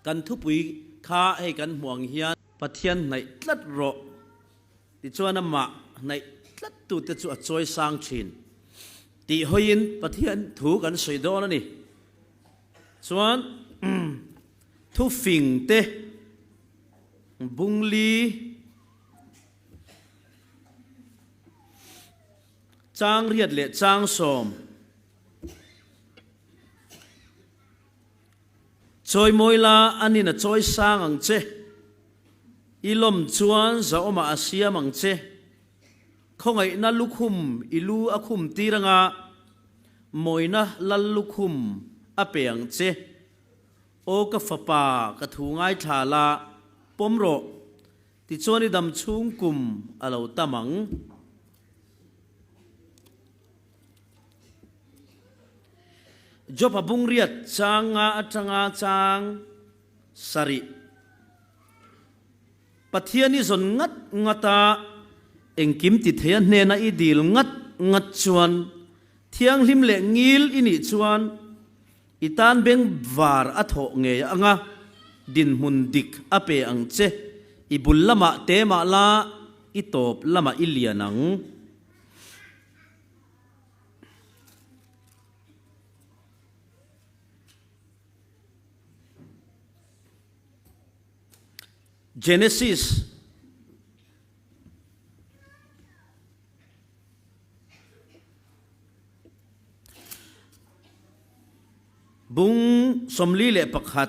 กันทุปุยข้าให้กันห่วงเฮียนปะเทียนในตัดรอติจวนน้ำมาในตัดตุติจวดจอยสร้างชินติหยินปะเทียนถูกันสวยดอนนี่ส่วนทุฟิงเตบุงลีจางเรียดเละจางสมจอยมวยลาอันนี้นะจอยสร้างอังเจอีลมจวนจะออกมาอาเซียมังเจเขาไงนั่นลุคุมอีลูอาคุมตีรังอามวยนะลัลลุคุมอาเปียงเจโอกะฟปากะถูง่ายถาลาปมโรติจวนอีดำชุงกุมอาเหลาตะมังจบบุงเรียดจางาจางาจางสริปะเทียนี่ส่วนงัดงัตาเองกิมติเทียนเนน่าอีดีลงัดงัดชวนเทียงลิมเละงิลอินิชวนอีตานเบงวาร์อัทโหเงียอ่ะดินมุนดิกอเปอังเจอีบุลละมาเตมาลาอีตบละมาอิเลียนังGenesis bung somli le pakhat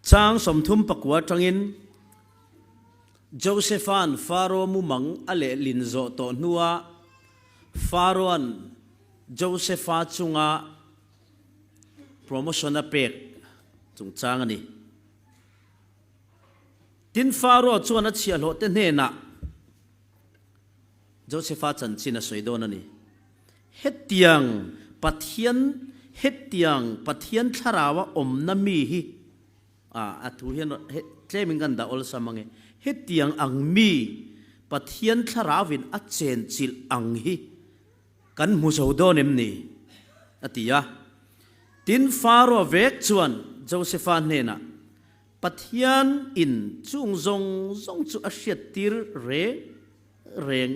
chang somthum pakwa tangin Josephan Pharaoh mumang ale linzo to nuwa Pharaoh Josepha chunga promotion na pek chung chang ani tin Pharaoh chuan a chia lo te ne na Josepha chan china soidon ani hetiang pathian tharawa om na mi hi athu hian tleming gan da ol samange hetiang ang mi pathian tharawin a chen chil ang hi kan mu sodonem ni atia tin Pharaoh vek chuan Josepha nena pathian in chung zong chu ashiat tir reng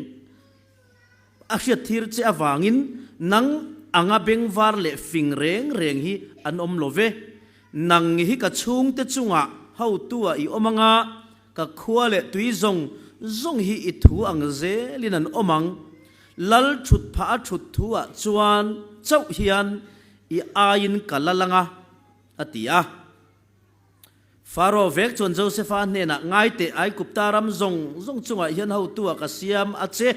ashiat tir che awangin nang anga bengwar le fing reng hi an om love nang hi ka chung te chunga hau tua i omanga ka khua le tui zong hi i thu ang ze linan omang lal thut pha thut thua chuan chau hian i ain kalalanga atia Pharaoh vek chon Josepha nena ngai te ai kuptaram zong chunga hian ho tua ka siam ache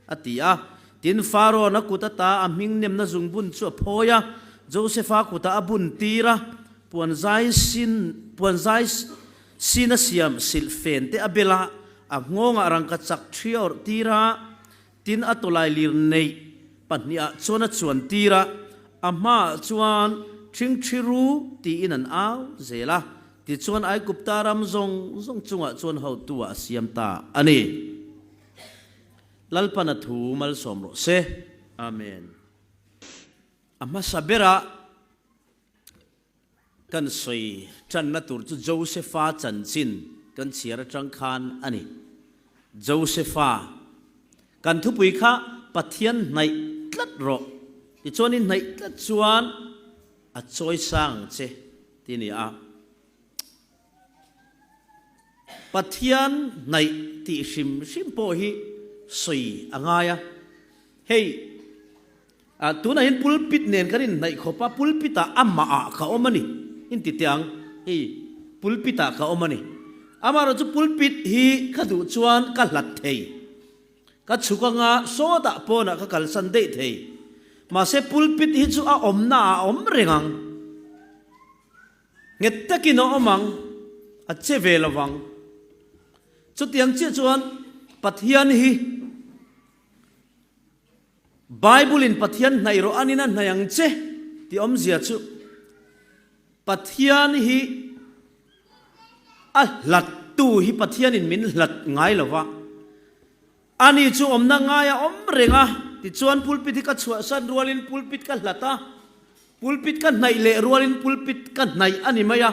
atia tin Pharaoh na kutata aming nem na zungbun chu phoya Josepha kuta abun tira puan zai sin siam silfen te abela angonga rangka chak thior tira tin atolai lir nei pania chona chuan tira ama chuan thingthiru ti in an aw zela ti chuan ai kuptaram zong chunga chuan ho tua siam ta ani lalpana thu mal somro se amen ama sabera kan soi chan na tur chu Josepha chan chin kan chiara tang khan ani Josepha kan thu pui kha pathian nai tlat ro ti chuan in nai tlat chuan a choi sang che ti ni a pathian nai ti sim po hi soi angaya hey tuna hin pulpit nen karin nai khopa pulpita amma ka omani in ti tiang hey pulpita ka omani amaro chu pulpit hi khadu chuan ka hlat thei ka chukanga soda pona ka kalsan dei thei ma se pulpit hi chu a om rengang ngettaki no omang a chevelawang chu tiang che chuan pathian hi Bible in pathian nairo anina nayang che ti om zia chu pathian hi a hlat tu hi pathian in min hlat ngai lawa ani chu om na ngaya om renga ti chuan pulpit hi ka chua san rualin pulpit ka hlata pulpit ka hnai le rualin pulpit ka hnai ani maya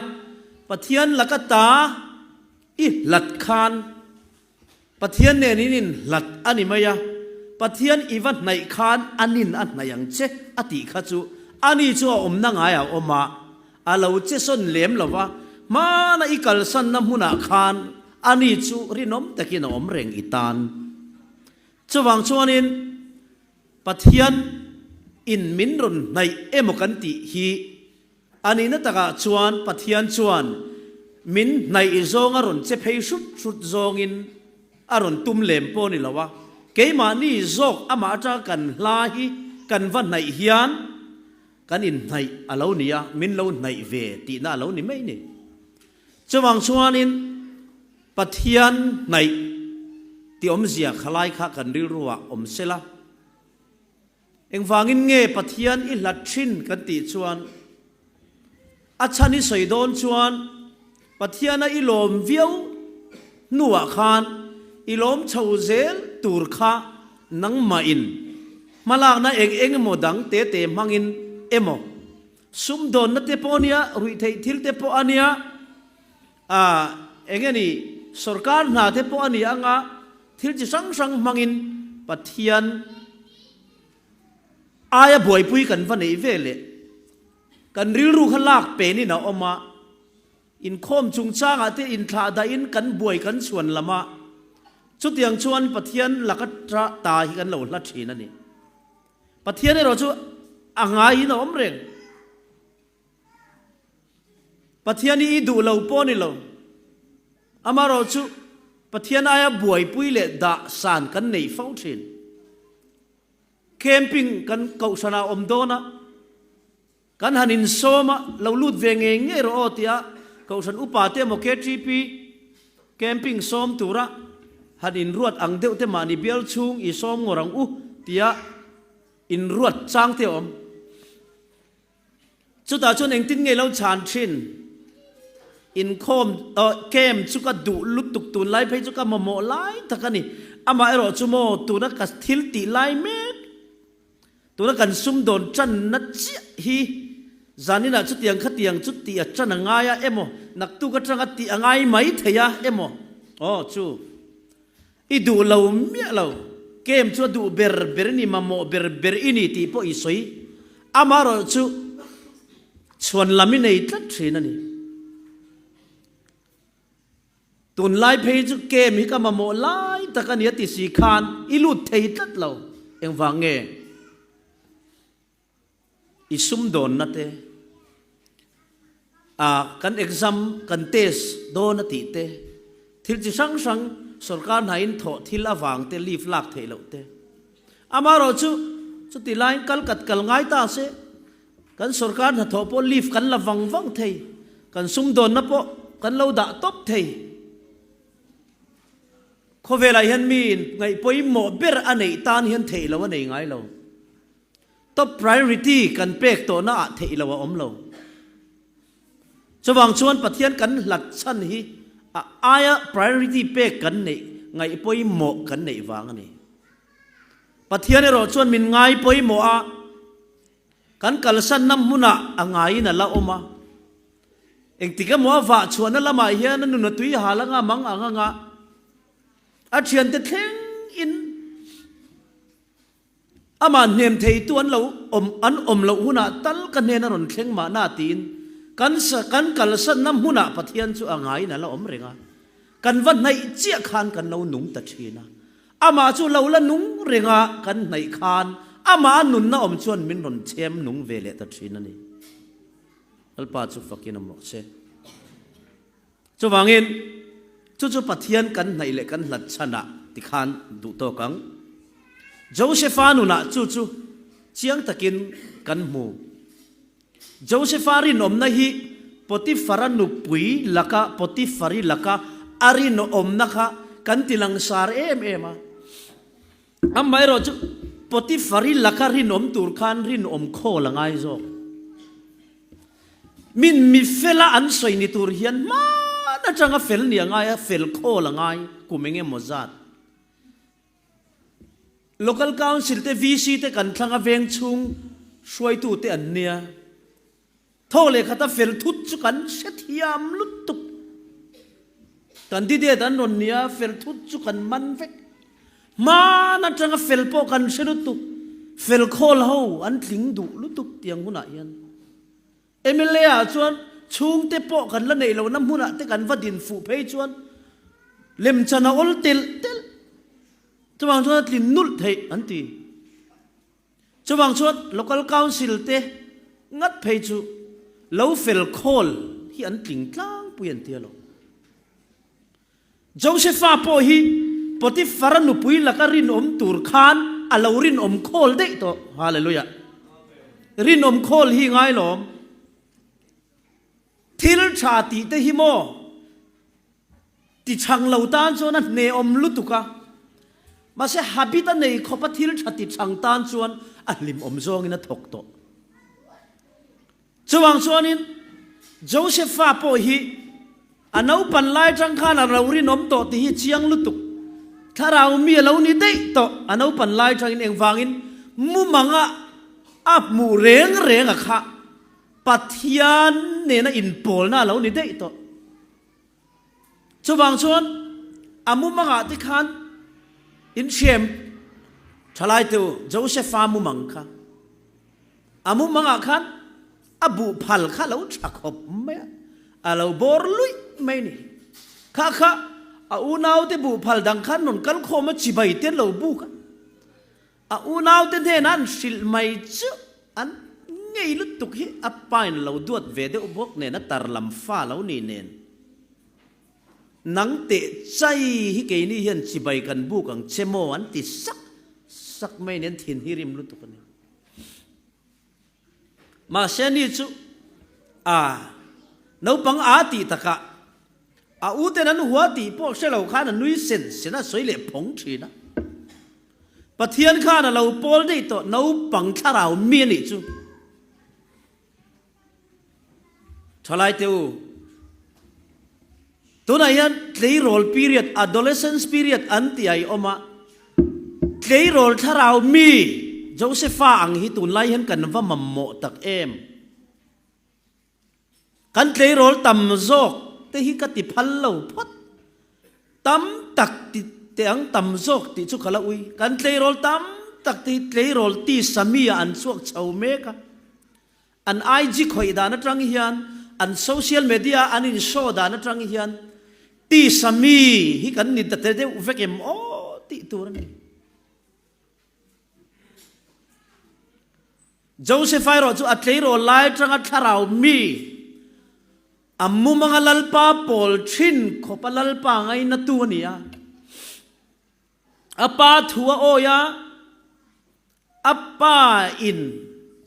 pathian lakata i lat khan pathian ne nin lat ani maya pathian iwan hnai khan anin an hnayang che ati kha chu ani chu om na nga ya oma alo che son lem lova mana ikal san na huna khan ani chu rinom takin om reng itan chuwang chuanin pathian in min ron nei emokan ti hi ani na taka chuan pathian chuan min nei zong aron che phei shut shut zong in aron tum lem po ni lawa keima ni zok ama ta kan la hi kan van nei hian kan in nei alo nia min lo nei ve ti na lo ni mai ni chuwang chuanin pathian nei ti om zia khalai kha kan ril ruwa om sela engwangin nge pathian i lathin kan ti chuan achani soidon chuan pathiana ilom viau nuwa khan ilom chauzel tur kha nang ma in malak na eng modang te te mangin emo sum don na te ponia rui thei thil te po ania engeni sarkar na te po ania anga thil chi sang sang mangin pathian aya boy pui kan van ei vele kan ril ru khalak pe ni na oma in khom chung chang ate in thla da in kan boy kan chuan lama chutiang chuan pathian lakatra ta hi kan lo hla thina ni pathian ro chu angai na om reng pathian i du lo po ni lo amaro chu pathian aya boy pui le da san kan nei fau thin camping kan kausana omdona kan hanin soma lo lut venge nge ro tia kausan upate mo KTP camping som tura hanin ruat ang deu te mani bial chung i som ngorang tia in ruat chang te om chuta chon eng tin nge lo chan thin in khom kem chuka du lut tuk tun lai phei chuka momo lai takani ama ero chumo tu na ka thil ti lai me tu na kan sum don chan na chi hi zanina chu tiang kha tiang chu ti a chan nga ya emo nak tu ka tang ti angai mai theya emo chu i du lo mi lo kem chu du ber ni mamo ber ini ti po isoi amaro chu chuan laminei tlat thina ni tun lai phei chu kem hi ka mamo lai takania ti si khan ilut thei tlat lo engwange isum don nate kan exam kan test don ati te thil chi sang sang sarkar hain tho thil awang te leave lak thei lo te amaro chu ti line kal kat kal ngai ta se kan sarkar na tho po leave kan lawang wang thei kan sum don na po kan lo da top thei khovela hian min ngai poi mo ber anei tan hian thei lo anei ngai lo top priority kan pek to na thei lo om lo chawang chuan pathian kan lat chan hi aya priority pek kan nei ngai poi mo kan nei wang ani pathian ro chuan min ngai poi mo a kan kalsan nam huna angai na la oma engtika mo wa chuan na lama hian nu na tui halanga mang anga a thian te thleng in ama nem thei tuan lo om lo huna tal kan ne na ron thleng ma na tin kan kal san nam huna pathian chu angai na la om renga kan van nei chia khan kan lo nung ta thina ama chu lo la nung renga kan nei khan ama nun na om chuan min ron chem nung vele ta thina ni alpa chu fakin mo se chu wangin chu pathian kan nei le kan hlat chana ti khan du to kang Josephanu na chu chiang takin kan mu Josephari nom na hi Potifara nu pui laka Potifari laka ari no om na kha kan tilang sar em amai ro chu Potifari laka rin om tur khan rin om kho langai zo min mi fela an soi ni tur hian ma na changa fel ni anga ya fel kho langai kumenge mozat local council te VC te kan thanga veng chung suai tu te an nia thole khata fel thut chu kan sethiam lutup kan di de dan non nia fel thut chu kan man vek ma na tanga fel po kan selutu fel khol ho an tling du lutup tiang huna yan MLA a chuan chung te po kan la nei lo nam huna te kan vadin fu phei chuan lem chana ol tel tel chuang chuan tlin nul thei an ti chuang chuan local council te ngat phei chu lo fel khol hi an tling tlang puyan tia lo Josepha po hi Potiphar nu pui la ka rin tur khan alo rin khol de to hallelujah rin khol hi ngai lom thil tha ti te hi mo ti chang lo tan chuan ne lutuka ma se habita nei khopa thil tha ti chang tan chuan a lim zong in a thok to chuang chuanin Josepha po hi anau pan lai chang khan alo rin to ti hi chiang lutuk tharau mi lo ni dei to anau pan lai chang in engwangin mu manga ap mu reng reng a kha pathian ne na in pol na lo ni dei to chuwang chuan amu manga ti khan in shem thalai tu Josepha mu mang kha amu manga khan abu phal kha lo thakhop me alo bor lui mai ni kha kha a unaw te bu phal dang khan non kal khoma chibai te lo bu ka a unaw te the nan sil mai chu an ngei lu tuk hi a pain lo duat ve de ubok ne na tar lam fa lo ni nen nang te chai hi ke ni hian chibai kan bu kang chemo an ti sak mai nen thin hirim lu tuk ni ma shani chu a no pang a ti taka a u te nan huwa ti po se lo khan nui sen sena soile phong thina pathian khan lo pol dei to no pang tharau mi ni chu thalai teu tuna yan play role period adolescence period anti ai oma play role tharau mi Josepha ang hi tun lai hen kan va mammo tak em kan play role tam zok te hi ka ti phal lo phot tam tak ti te ang tam zok ti chu khala ui kan play role tam tak ti play role ti samia an chuak chau me ka an IG khoi da na trang hian an social media an in show da na trang hian ti sami hi kan ni ta te de vekem o ti tur ni Joseph ro chu a play role lai trang a tharau mi ammu mga lalpa pol thin khopa lalpa ngai na tu nia apa thua oya apa in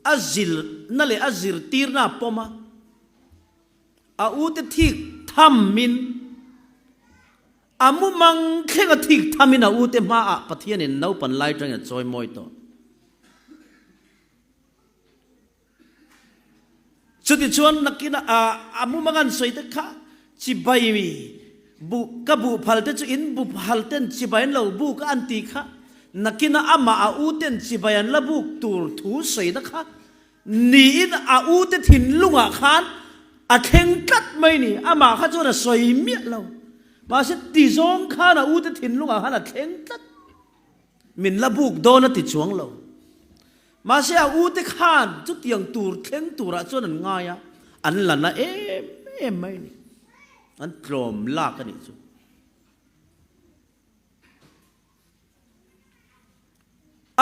azil nale azir tirna poma a ute thik tham min amu mang khenga thik thamina ute ma a pathian in no pan lai tang choi moi to chuti chuan nakina amu mangan soite kha chibai mi bu ka bu phalte chu in bu phalten chibain lo bu ka anti kha nakina ama a uten chibayan la bu tur thu soida kha ni in a ute thin lunga khan a theng tat mai ni ama kha chona soi mi lo ma se ti zong kha na ute thin lunga khan a theng tat min la buk do na ti chuang lo ma se a u te khan chu tiang tur thleng tura chuan an ngaia an lana em mai ni an tlom la ka ni chu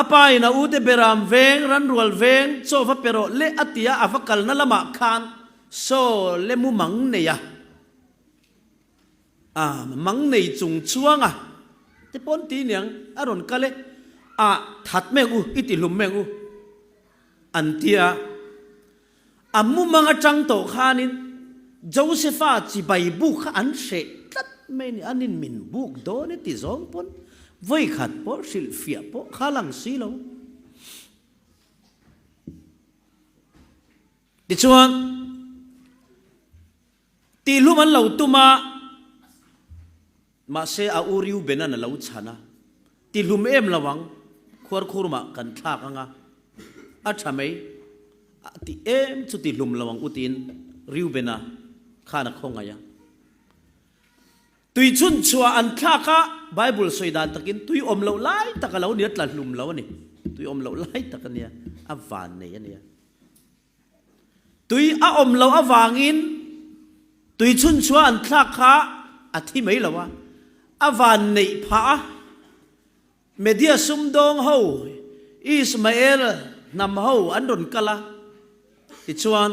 apai na u te beram veng ran rual veng cho va pero le atia avakal na lama khan so le mu mang ne ya mang nei chung chuanga te pon ti niang aron kale that meng u iti lum meng u antia amu mga chang to khanin Josepha chi bai bu kha an se tat men anin min buk do ne ti zong pon voi khat po sil fia po khalang si lo ti chuan ti luman lo tuma ma se a uriu benana lo chana ti lum em lawang ขวรคูรมากันทากงาอัชไม่ติเอ็มสุดที่ลุมระวังอุตินริวเบนะข้านักคงไงตุยชุนชัวอันทากะไบเบิลสวยดานตะกินตุยอมเหลาไล่ตะกันเหลาเนื้อตะลุมเหลานี่ตุยอมเหลาไล่ตะกันเนี่ยอวานเนี่ยตุยอมเหลาอวางินตุยชุนชัวอันทากะอธิไม่ละวะอวานในผาเมเดียซุมดงเฮาอิสมาเอลนำเฮาอันดนกะละอิชวน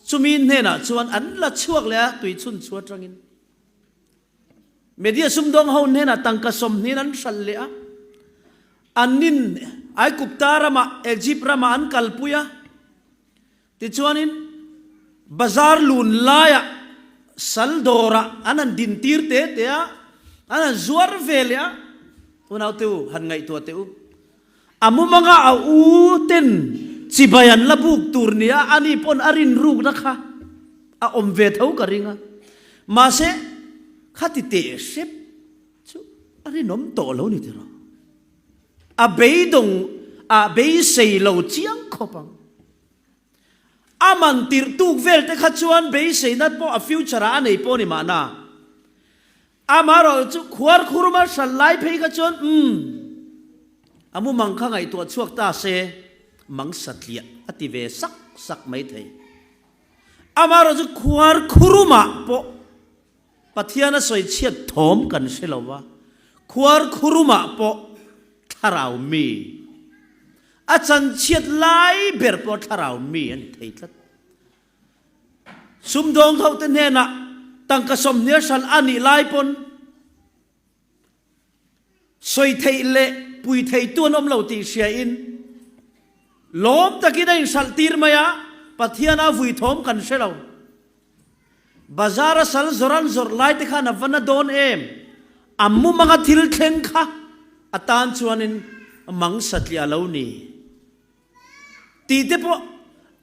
ซุมินเนนะชวนอันละช่วงเลยตุยชุนชัวจังอินเมเดียซุมดงเฮาเนนะตังกะสมนี่นั้นสัลเลยอันนินไอกุปตารามาเอจิปรามาอันกัลปุยะติชวนินบาซาร์ลุนลายสัลโดระอันนั้นดินตีร์เตะเตะอันนั้นจวร์เวลยะตัวน่าเตวหันไงตัวเตวอามุมังอาอูเต็นสิบยันละบุกตูร์เนียอันนี้ปนอารินรูกนะคะอาอมเวทเอากระริงะมาเสขัดเตะเชฟชูอันนี้น้มโตแล้วนี่เถอะอาเบยดงอาเบยเซยเหลาเจียงขบังอามันติร์ตุกเวลแต่ขัดชวนเบยเซยนัดพอฟิวเจอร์อันนี้พอนี่มานาอามาเราจุขวารคุรมาสัลไลเพย์ขัดชวนอามุมังข้างไอตัวช่วงตาเซมังสัตเลียอติเวสักไม่เทยอามาเราจุขวารคุรมาปอปะเทียนสวยเชียดถมกันเสียแล้ววะขวารคุรมาปอทาราวมีอาจารย์เชียดไล่เบิร์ปอทาราวมีอันนี้เทยทัดสุมดงเขาเต้นเฮนะตั้งกระสมเนื้อสันอันนี้ไล่ปนสวยเทยเละปุยเทยตัวนมเหล่าตีเสียอินล้มตะกี้ได้สัลตีร์มายะปะเทียนาวุยถมกันเสียแล้วบาซาร์สัลจรันจรไล่ติขานับวันโดนอามุมังทิลเข่งค่ะอาตานชวนินมังสัตยาเหล่านี้ตีเดป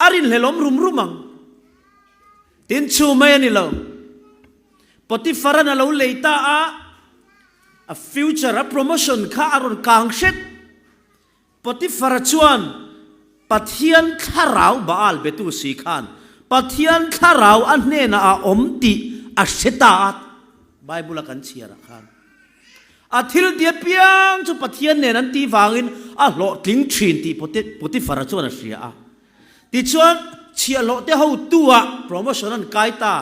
อารินเหลมรุมมังตินชูไม่นี่เหล่าปฏิฟารันเหล่าเลต้าฟิวเจอร์โปรโมชั่นข้าอารมณ์กางเช็ดปฏิฟาร์ชวนปะเทียนข้าราวบาลเบตุสีขานปะเทียนข้าราวอันเนน่าอมติอาเชตาตไบเบิลกันเชียร์ขานอาทิลเดียเปียงจุปะเทียนเนนันตีวางินโลทิ้งชินตีปฏิฟาร์ชวนเชียร์ติชวนเชียร์โลเตเขาตัวโปรโมชั่นนั้นไกตา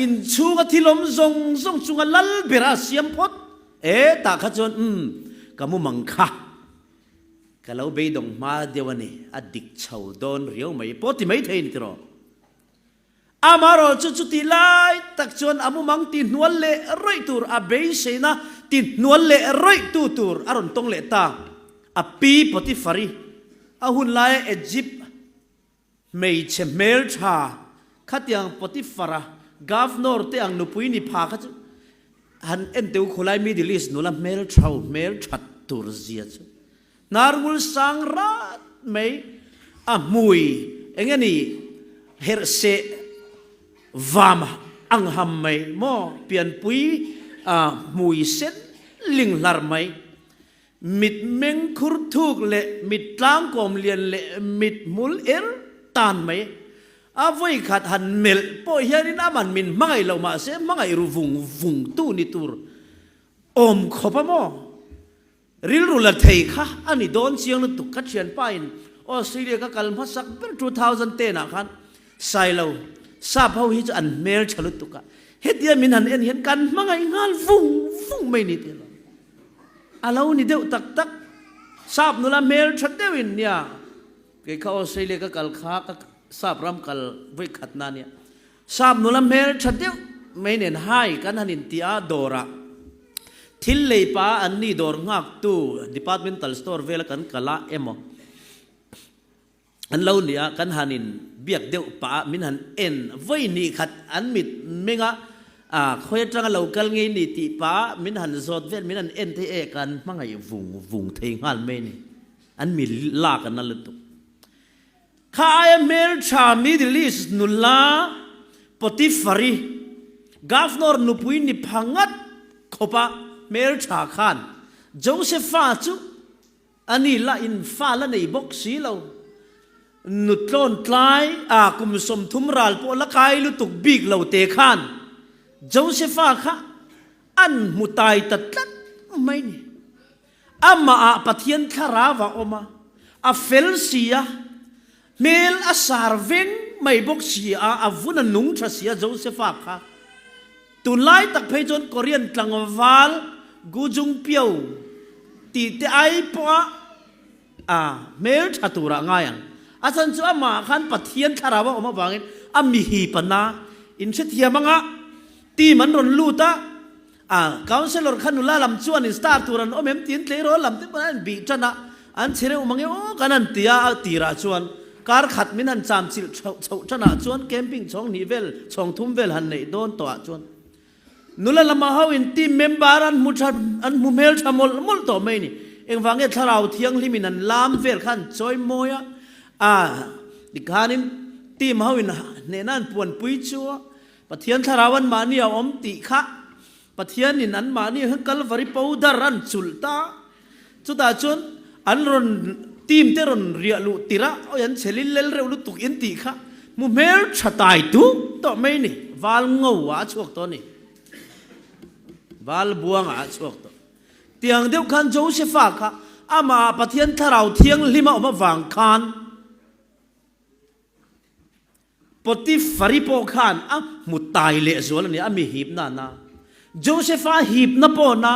อินชูกที่ลมทรงจุงลัลเบราเสียมพดตาขจรกมุมังคะก็เราไปดงมาเดียวนี่อดิกชาวดอนเรียวไม่พอที่ไม่เท่นี่ตรออามารอจุดที่ไล่ตักชวนอามุมังตินนวลเล่ร้อยตัวอาเบยเสนาตินนวลเล่ร้อยตัวอารมณ์ตรงเล่ตาปีปฏิฟารีหุ่นไล่เอจิปไม่เชเมลชาขัดยังปฏิฟาระกาฟนอร์เตอังนุปุยนิพาขัดฮันเอ็นเตวคุไลมิดิลิสนุลาเมลชัดตูร์เซียจูนาร์มุลสังรัดไม่มุยเองนี่เฮร์เซวามอังฮัมไม่โมเปลี่ยนปุยมุยเซนลิงลาร์ไม่มิดเมงคุรทุกเละมิดล้างกอมเลียนเละมิดมุลเอร์ตานไม่ไว้ขัดหันเมลพอเฮียนี่น้ามันมินมังไงเรามาเสียมังไงรูวุงตู้นี่ตัวอมขบมอริลรุลเทยค่ะอันนี้โดนเสียงนั่นตุกขัดเชียนไปน์ออสเตรเลียก็กลับมาสักเป็น2010นะครับใส่เราทราบเขาฮิจอันเมลฉลุตุกะเฮ็ดเดียมินหันเห็นกันมังไงงานวุงไม่นี่เดียวเรานี่เดียวตักทราบนู่นละเมลชัดเดวินเนี่ยเกี่ยวกับออสเตรเลียก็กลับค้าก็ทราบรำกัลวิขัดนั่นเนี่ยทราบนู่นละเมลชัดเดียวไม่เน้นให้กันหันตีอาดอระทิลเลยป้าอันนี้ดอร์งักตู้ departmental store เวลกันกะละอันเล่าเนี่ยกันหันินเบียกเดียวป้ามินหันไว้นี่ขัดอันมิดเมงะคอยจังเรากัลงี้นี่ตีป้ามินหันสดเวลมินหันที่กันมั่งไงวุงเทงหันไม่นี่อันมีลากันนั่นเลยตุข้าเมลชามิดลิสนุลาปฏิฟารีกาฟนอร์นุปุยนิพังัดขบะเมลชาขันโจเซฟาจู อันนี้ละอินฟ้าละในบกสีเรานุดต้นทลายกุมสมทุมรัลปอละกายลุตุกบิกเราเตคานโจเซฟค่ะอันมุตายตัดลัดไม่เนี่ยอามาปะเทียนคาราวะออกมาเฟลเซียเมลสาร์เวงไม่บกสีวุนนุ่งทรัสเซียโจเซฟค่ะตุนไล่ตักเพจนกอรียนตังวาลกูจุงเปียวตีเตไอปะเมลชัตุระง่ายอาจารย์จะมาขันปะเทียนคาราวะออกมาบางอินมีฮีปนะอินเชตียมังตีมันรอนลูตาคาวเซลล์ขันุลาลำชวนอินสตาร์ตูรันเมมตีนเลยรอลำที่มันบีจนะอันเชเรอุมังโอ้กันนันตีตีราชวนการขัดมินันจามสิลชนะชวนแคมปิ้งช่องนิเวลช่องทุ่มเวลหันในโดนตัวชวนนุลาลำมาฮาวินตีเมมบารันมุชันอันมุเมลชามอลตัวไม่นี่เองฟังเอทาราวเทียงลิมินันลามเวลขันจอยโมยดิคานิมตีมฮาวินเนนันปวนปุยชัวปะเทียนทาราวันมานี่อมติขะปะเทียนนี่นั้นมานี่ฮังกัลฟาริปาวดารันจุลตาจุดาจนอันรอนทีมเตรอนเรียลุติระเอายันเชลิลเลลเรวลุตุกอินติขะมุเมลชะตายตุต่อไม่นี่วาลงวะชวกตัวนี่วาลบัวงะชวกตัวเตียงเดียวกันโจเซฟะค่ะอามาปะเทียนทาราวเทียงลิมาออกมาวางคานปฏิฟาริโปขานมุตายเลส่วนนี้มีหีบนาโจเซฟหีบนับปอนา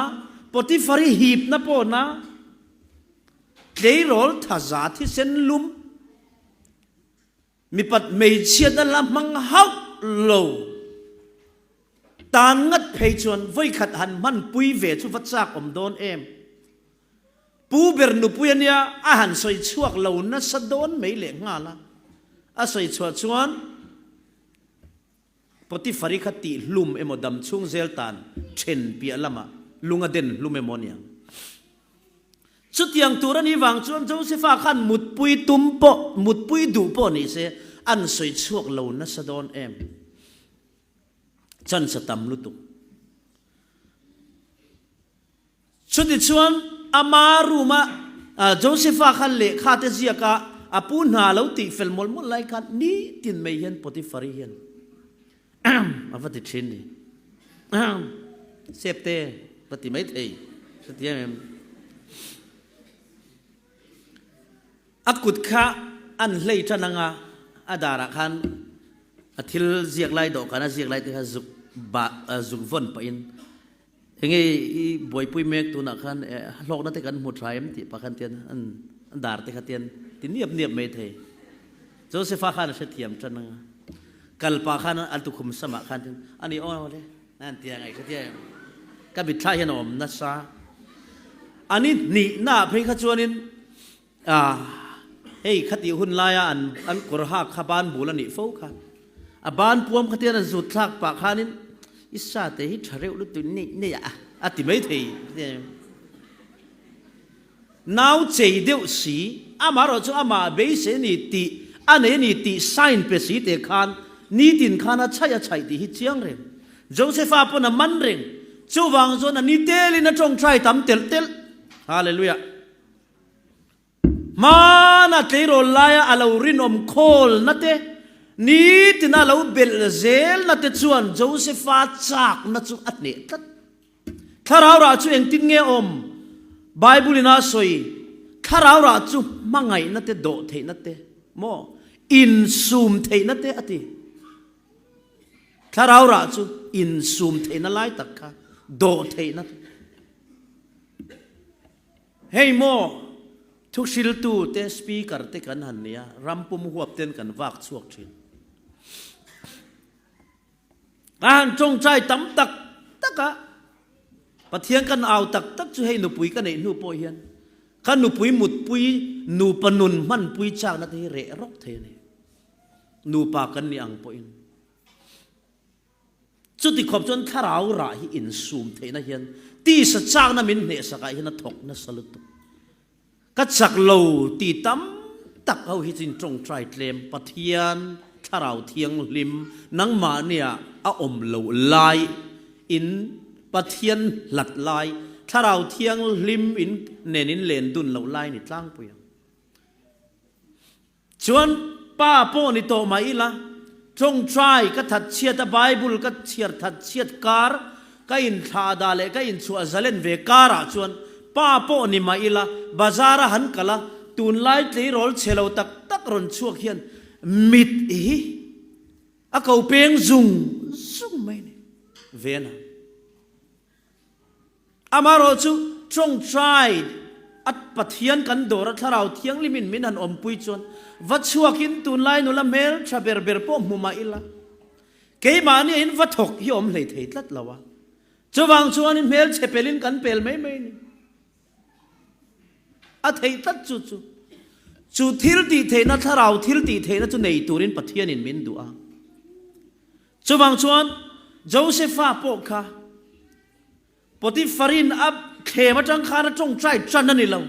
ปฏิฟาริหีบนับปอนาเคยรอลท่าจาที่เซนลุมมีปัดไม่เชียดนั่นละมังฮักโลตานงัดเพยชวนไว้ขัดหันมันปุยเวทุฟัดซักโดนเอ็มปูเบรนุปุยเนี่ยอาหารสวยชวกเหล่านั้นสะโดนไม่เหลงงาละสวยชวชวนปฏิฟาริคติลุมเอโมดัมช่วงเซลตันเชนเปียละมาลุงอเดนลุมเอโมเนียสุดยังตัวนี้วางชวนโจเซฟาขันมุดปุยตุมปอมุดปุยดูปอนี่เสอันสวยชวกเหล่านั้นสะโดนเอ็มฉันสตัมลุตุสุดที่ชวนอามารูมาโจเซฟาขันเละคาเตเซียกาปูนหาแล้วติเฟลมอลมุลไลกันนี่ตินไม่เห็นปฏิฟาริเห็นมาฟัดติดชินดิเซฟเตปฏิไม่เทยสติยังอักุดข้าอันเลยจันงาอาดารักันอาทิลเสียกไล่ดอกกันเสียกไล่ที่เขาจุกวนไปอินเฮงไอ้บอยปุยเมกตัวนักขันโลกนั้นที่กันหมดไรมันติปะกันเตียนอันดาร์ที่ขันเตียนที่เนียบไม่เทยโจเซฟาขันเสียเทียมจันงากัลปะขันอันตุคุมสมัครขันอันนี้อ้อเลยนั่นเตียงไงขันเตียงกับบิดท้ายนอมนัสซาอันนี้นี่หน้าเพลงขจวนินเฮ้ยขัดอยู่หุ่นลายอันกระหักขบานบุลนิโฟค่ะบ้านพวมขัดเตียนสุดทักปะขันินอิสระเตหิทะเลอุตุนี่อะติไม่เทยน้าวเจเดียวสีมาเราจะมาเบสนี่ตีอันนี้นี่ตีไซน์เป็นสีเตะขันนี่ดินขันใช่ใช่ตีหิเจียงเร่งโจเซฟาปนมันเร่งจู่วางส่วนนี้เตลินจงใช้ทำเตลฮาเลลูยามานาเตโรลายอาลารินอมโคลนัตเตนี่ตินาลาเบลเซลนัตเตชวนโจเซฟาจากนัตจูอัตเนตัดข้าเราราจูเองติงเงอมไบเบิลน่าสวยข้าเราราจูมังไงนัตเตโดเทนัตเตโมอินซูมเทนัตเตอติข้าเราราจูอินซูมเทนัลไลตักค่ะโดเทนัตเฮ้ยโมทุกสิลตูเตสปีกร์เตกันหันเนียรัมปุมหัวเต้นกันวักสวกชินจงใจตั้มตักตักะปะเทียงกันเอาตักตักจะให้หนูปุยกันเองหนูปอยเฮียนกันหนูปุยหมุดปุยหนูปนุนมันปุยจากนัดเรรกเทนี่หนูปากันนี่อังปอยจุดที่ขอบจนข้าเราหร่ายอินซูมเทนะเฮียนตีสจางนั้นมินเนสกายเฮียนถกนัสลุตกัจจักโลตีตั้มตักเอาหิจินจงใจเตลมปะเทียนข้าเราเทียงลิมนังมาเนี่ยอมโลลายอินปะเทียนหลัดลาย ถ้าเราเที่ยงลิมอินเนนินเลนดุนเราไล่นี่ตั้งปุยชวนป้าโป้นี่โตมาอีละจงใจก็ทัดเชียดไบเบิลก็เชียดทัดเชียดการก็อินทาดาเลก็อินชัวซาเลนเวการะชวนป้าโป้นี่มาอีละบาซาระหันกะละตูนไล่ตีโรลเชลเอาตักรอนชัวเขียนมิดอีอาเขาเพียงซุงไม่เนี่ยเวนะอามาโรจูจงใจอัดปะเทียนกันโดรัทเราเทียงลิมินมินันอมปุยจวนวัดชัวกินตูนไลนุละเมลชาเบร์เบร์ปอมมุมาอิละเกย์มานี่อินวัดถกฮิอมเลยเถิดลัดละวะจวางชวนอินเมลเชเปลินกันเปลไม่นี่อัดเถิดลัดจูทิลตีเทนะถ้าเราทิลตีเทนะจูในตูรินปะเทียนอินมินดูอ่ะจวางชวนโจเซฟาโปกค่ะปฏิฟารินอับเขมาจังขานะจงใจจันนั่นนี่เรา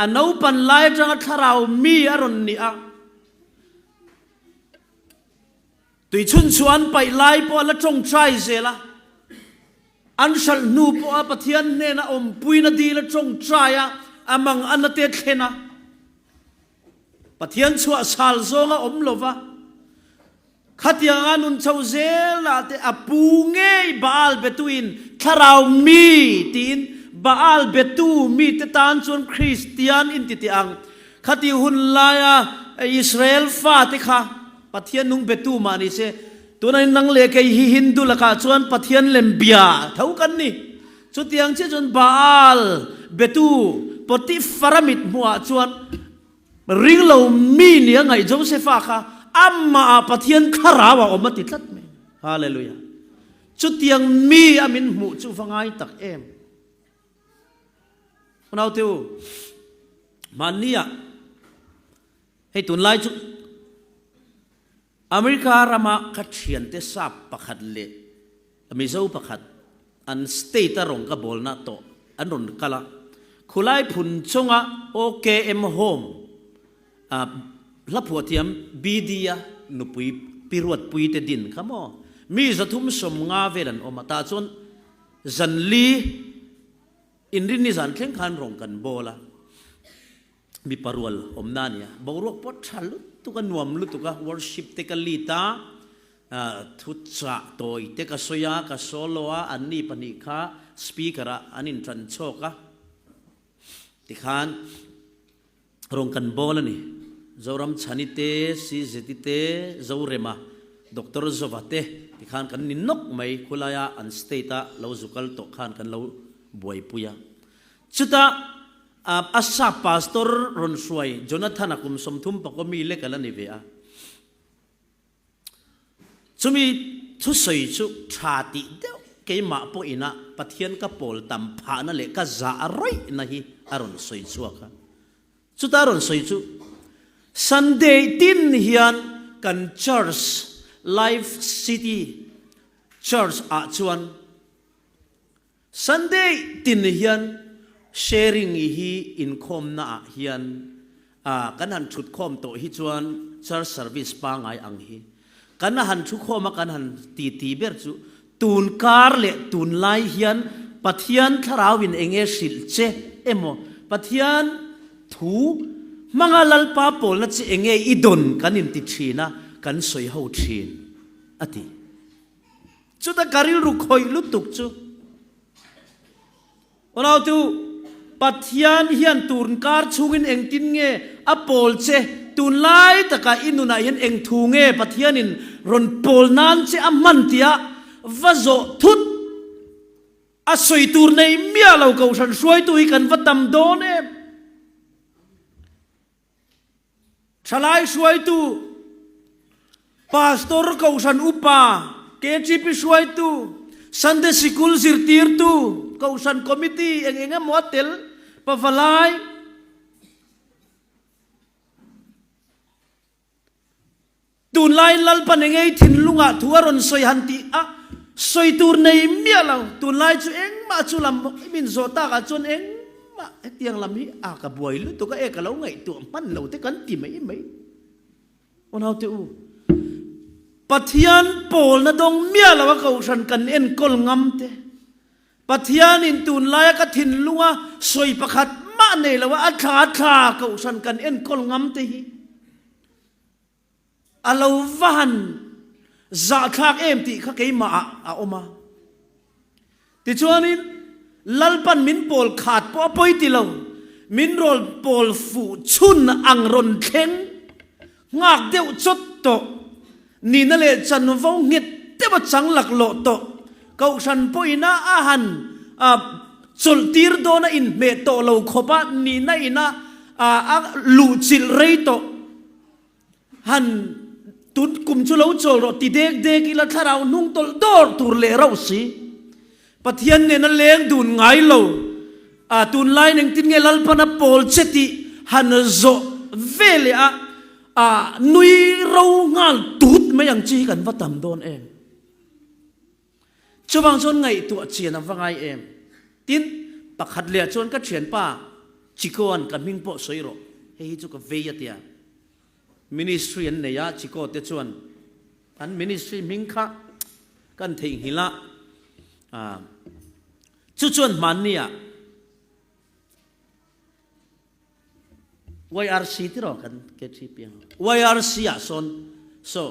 อันนู้ปันไล่จังถ้าเรามีอารมณ์นี่อ่ะตุยชุนชวนไปไล่พอละจงใจเสียละอันฉันนูพอปะเทียนเนนะอมปุยนาดีละจงใจอ่ะอามังอันนั้นเตะเขนะปะเทียนชัวสาลโซงอมลวะขัดยังอานุนเจ้าเซลาเตอปูเงยบาลเบตุอินถ้าเรามีตีนบาลเบตูมีเตตานส่วนคริสเตียนอินติติอังขัดยุนลายอิสราเอลฟาติค่ะปะเทียนนุงเบตูมานี่เซตัวนั้นนังเลกไอฮินดูละค่ะส่วนปะเทียนเลมเบียเท่ากันนี่สุดยังเช่นส่วนบาลเบตูปฏิฟารามิดมัวส่วนริงเรามีเนี่ยไงโจเซฟาค่ะอัมมาปะเทียนขราวออกมาติดลัดไหมฮาเลลูยาจุดยังมีอามินหมู่จุฟังไงตักเอ็มคนเอาเที่ยวมันเนี่ยให้ตุนไล่จุอเมริการามาขัดเฉียนเตสับประคัดเละมีเจ้าประคัดอันสเตตรงกับบอลนาโตอันรุนกะละคุไลพุนชงะโอเคเอ็มโฮมลับหัวเทียมบีดียนุปุยปิรวดปุยเตดินขโมมีจะทุ่มสมงาเวลันออกมาตาจนจันลีอินรินิสันเข่งขันรงกันโบละมีปรวลอมนานี่บรวกปดชัลุตุกันนวมลุตุกันวอร์ชิปเตกลีตาทุจจะโตยเตกสยากัสโซโลอาอันนี้ปนิคะสปีกระอันนี้จันโชกะติขานรงกันโบละนี่Zoram chanite si zetite zorema Dr. Zovate ti khan kan ninok mai khulaya an stata lo zukal to khan kan lo boy puya chuta asa pastor ron suai Jonathan akum somthum pakomi le kala ni vea chumi thu soi chu thati de ke ma po ina pathian ka pol tam pha na le ka za roi na hi aron soi chu ka chuta ron soi chu Sunday tin hian kan church Life City Church a chuan Sunday tin hian sharing hi in khom na hian kan han thut khom to hi chuan church service pa ngai ang hi kan han thu khom kan han ti ber chu tun kar le tun lai hian pathian tharawin enge sil che emo pathian thu mga lalpa pol na si enge idon kanin ti thina kan soi ho thin ati chuta karil ru khoi lutuk chu onau tu pathian hian turn kar chungin eng tin nge apol che tun lai taka inuna hian eng thu nge pathianin ron pol nan che amman tia vazo thut a soi tur nei mia lo ko san suai tu hi kan vatam don em Salai suai tu pastor kausan upa KGP suai tu Sunday school sirtir tu kausan committee engenge motel pavalai tun lai lal panengei thin lunga thuaron soi hanti a soi tur nei mialau tun lai chu eng ma chu lam min zota ka chon eng tiang lam hi ka buai lu to ka ka lo ngai tu pan lo te kan ti mai on how to pathian pol na dong mia lawa ko san kan en kol ngam te ปะเทียนินตูนลายกถินลุงสวยประคัดมาเนลว่าอัฐาฐาเก่าสันกันเอ็นกลงำตีอาลวันจะทักเอ็มตีข้าเกยมาอาอมาติชวนินลัลปันมินโปลขาดปอปอยติเรามินโรลโปลฟูชุนอังรนเข่งงักเดียวจดโตนี่นั่นเลยจันวงเงียเตบจังหลักโลโตเก่าสันปอยน่าอาหันสุลตีร์โดนอินเมโตเราขบะนี่น่าอินะลูจิลเรโตหันตุนกุมชุลเอาโจรติเด็กเด็กอีละท่าเรานุ่งตลดอร์ตูเลเราสิปะเทียนเนี่ยนั่นเลี้ยงดูนไงเราตุนไลนึงตินเงลัลปนาโปลเชติฮันโซเวลนุยเรางานตุดไม่ยังจีกันว่าตำโดนเองจะวางชนไงตัวเชียนว่าไงเองตินปักหัดเลียชนก็เชียนป้าจิโกนกันมิงโปสวยโรเฮ้ยจุกเวียเตียมินิสทรีอันเนี่ยจิโกเตชวนอันมินิสทรีมิงค่ะกันทิ้งหิละจุดชวนมันเนี่ยYRC ที่เรากันเกจิเปียง YRC อ่ะso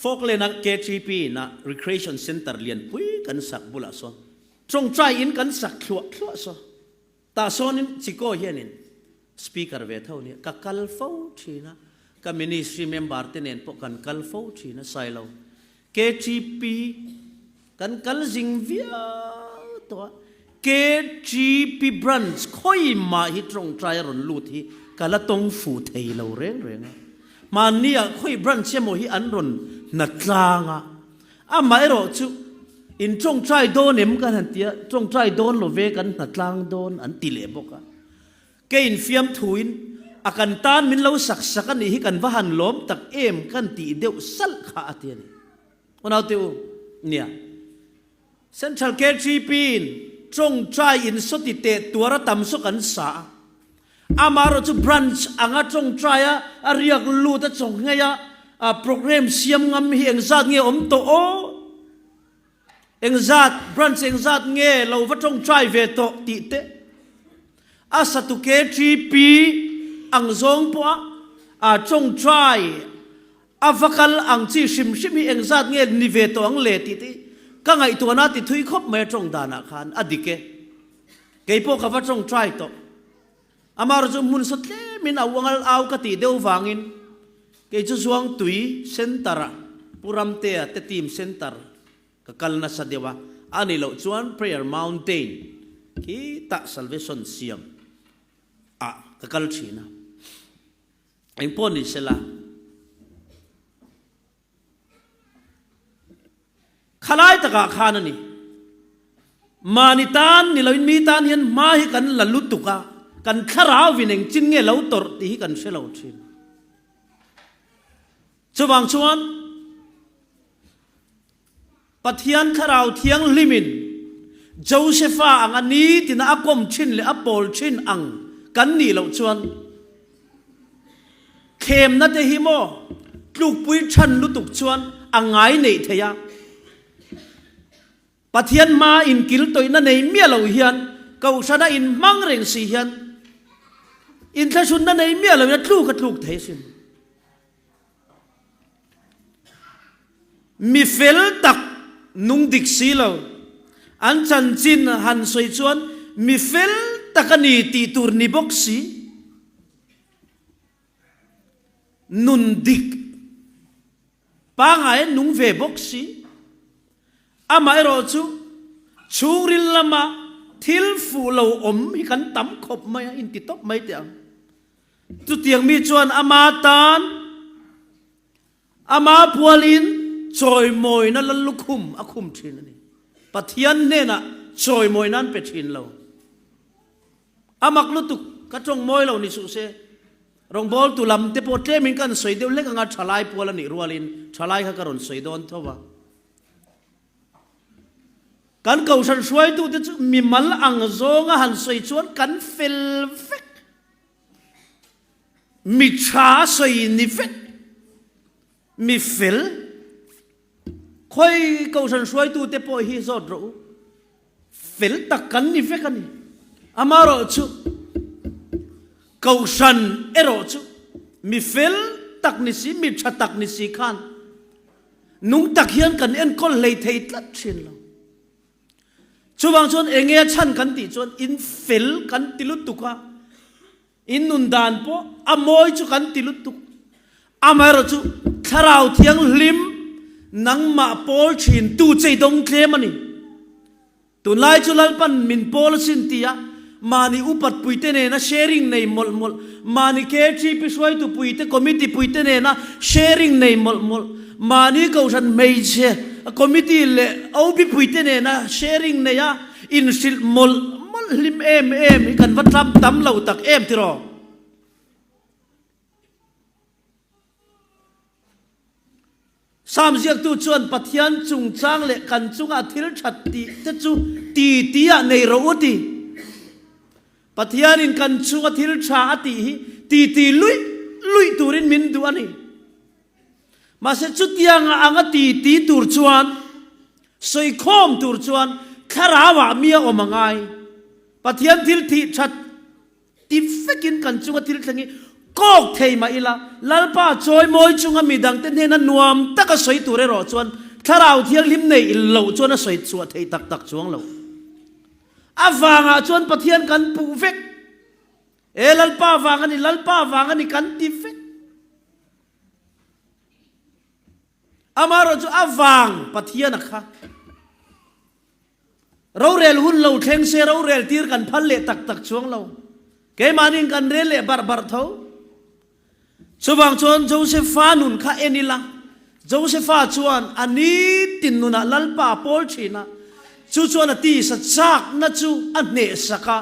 folk เลยนะ KGP นะ recreation center เรียนปุ้ยกันสักบุละส่วนตรงใจอินกันสักขวดส่วนตาส่วนนี้จิโก้เฮียนิน speaker เวทเท่านี้กับคัลโฟชีนะกับ ministry member ที่เนี่ยพวกกันคัลโฟชีนะใส่เรา KGP กันคัลจิงเวียตัว KGP branch ค่อยมาฮิตรงใจรอนลูที่กันละตรงฟูเทยเราเร่งมาเนี่ยค่อย branch เชื่อมฮิอันรอนนัดลางไม่รู้จุอินจงใจโดนเอ็มกันหันเตียจงใจโดนโลเวกันนัดลางโดนอันติเลบกันเกอินเฟียมถุยอากันตานมินเราสักกันนี่กันว่าหันล้มตักเอ็มกันตีเดียวสัลขาเตียนี่วันเอาเตียวเนี่ยเซ็นทรัล KGP จงใจอินสติเตตัวระตำสุกันสาอามาเราจะ branch อ่างจงใจเรียกลูตจงเงียโปรแกรมเสียมงำเฮียงจัดเงี้ยโตโอเองจัด branch เองจัดเงี้ยเราว่าจงใจเวทติเตอาสัตุ KGP อังจงปัวจงใจฟักลอังจีชิมเฮียงจัดเงี้ยนิเวตอังเลติติก็ไงตัวนั้นติดทุยคบไม่จงดานาคานอดีเกเกย์พวกเขาว่าจงใจโตอามาเราจะมุนสุดเล่มินเอาวังเอากติเดียวฟังอินเกย์จะสวงตุยเซนตระปุรามเตะเตทีมเซนตระก็กัลนัสเดียวอันนี้เราชวน prayer mountain ที่ตัก salvation เสียมก็กัลชีนะเอ็งพอนี่เสละขลายตะกาขานนี่มานิตานนี่เราอินมีตานเห็นมาให้กันละลุตุกะกันขราววินเองจินเงเราตอร์ที่กันเชลเอาชินจะวางชวนปัทยันขราวเทียงลิมินโจเซฟาอันนี้ที่น่าคมชินและอปอลชินอังกันนี่เราชวนเข้มนัดเฮโมลูกปุยชันลุตุกชวนอังไงในเทียปัทยันมาอินกิลตัวนั่นในเมียเราเฮียนเขาชนะอินมังเริงสีเฮียนอินทชุนนั่นในเมียเราเนี่ยลูกกับลูกเทสินมีเฟลตักนุ่งดิกสีเราอันจันจินหันสวยชวนมีเฟลตักนี่ตีตูร์นิบกสีนุนดิกปังไงนุ่งเวบกสีอามาเอรอชูริลลามาทิลฟูเราฮิกันตั้มขบไม่อินติตบไม่เตียงจุดเตียงมีชวนอามาตานอามาพัวลินจอยมอยนั่นละลุคุมอาคุมชินนี่ปัทยันเนี่ยนะจอยมอยนั่นเป็นชินเราอามักลุตุกกระจงมอยเรานี่สุเสรองบอลตุลำเตปโอเทมินกันสวยเดียวเล็กงัดฉลายพัวละนี่รัวลินฉลายข้ากระรอนสวยโดนเท่าว่ากันเก่าฉันช่วยดูที่มีมัลอังโซงหันสวยชวนกันฟิลเฟกมีชาสวยนิเฟกมีฟิล ค่อยเขาสันสวยตูเตปอยฮิซอดรู้เฟลตักกันนี่เฟกันนี่อามารอชุเขาสันเอรอชุมีเฟลตักนิสิมีชัดตักนิสิขันนุ่งตักเฮียนกันเอ็นก็เลยเทยตัดชินเราช่วงชนเองเงี้ยชันกันติชนอินเฟลกันติลุตุกะอินนุนดานปออามอยชุกันติลุตุกอามารอชุทาราวเทียงลิมนังมาปอลชินตูใจดงเคลมันนี่ตุนไลจุลัลปันมินปอลสินตียมานี่อุปัตปุยเตเนนะแชร์ริงในมลมลมานี่เคจีพิสวยตุปุยเตคอมมิตี้ปุยเตเนนะแชร์ริงในมลมลมานี่เขาฉันไม่เชื่อคอมมิตี้เล่เอาบิปุยเตเนนะแชร์ริงในยะอินสิลมลมลลิมเอ็มกันวัดรับตำเหล่าตักเอ็มที่รอสามเสียงตูชวนปะเทียนจุงจางเละกันจุงอาทิลชัดตีจะจูตีตีอะในเราอุติปะเทียนินกันจุงอาทิลชาตีตีลุยตูรินมินดูอันนี้มาเสจุดยังอ่างตีตูรชวนสอยคอมตูรชวนคาราวะเมียอมังไงปะเทียนทิลทีชัดตีเฟกินกันจุงอาทิลทั้งนี้ก็เทมาอีละลัลป้าจอยมอยจุงอามีดังเต้นเฮนันนวมตะก็สวยตัวเรอจวนถ้าเราเที่ยงลิมในอิลโลจวนน่ะสวยสวดเทตักจวงเราอาฟังจวนปะเทียนกันปูเฟกลัลป้าฟังกันนี่กันตีเฟกอามารจูอาฟังปะเทียนนะคะเราเรียลหุ่นเราเทงเซเราเรียลตีร์กันพันเละตักจวงเราเกมานินกันเรียลเละบาร์เท่าชวางชวนโจเซฟานุนข้าเอนิละโจเซฟาชวนอันนี้ตินนุนะลัลปาโพลชีนะชวนตีสัจจักนัจูอันเนสกา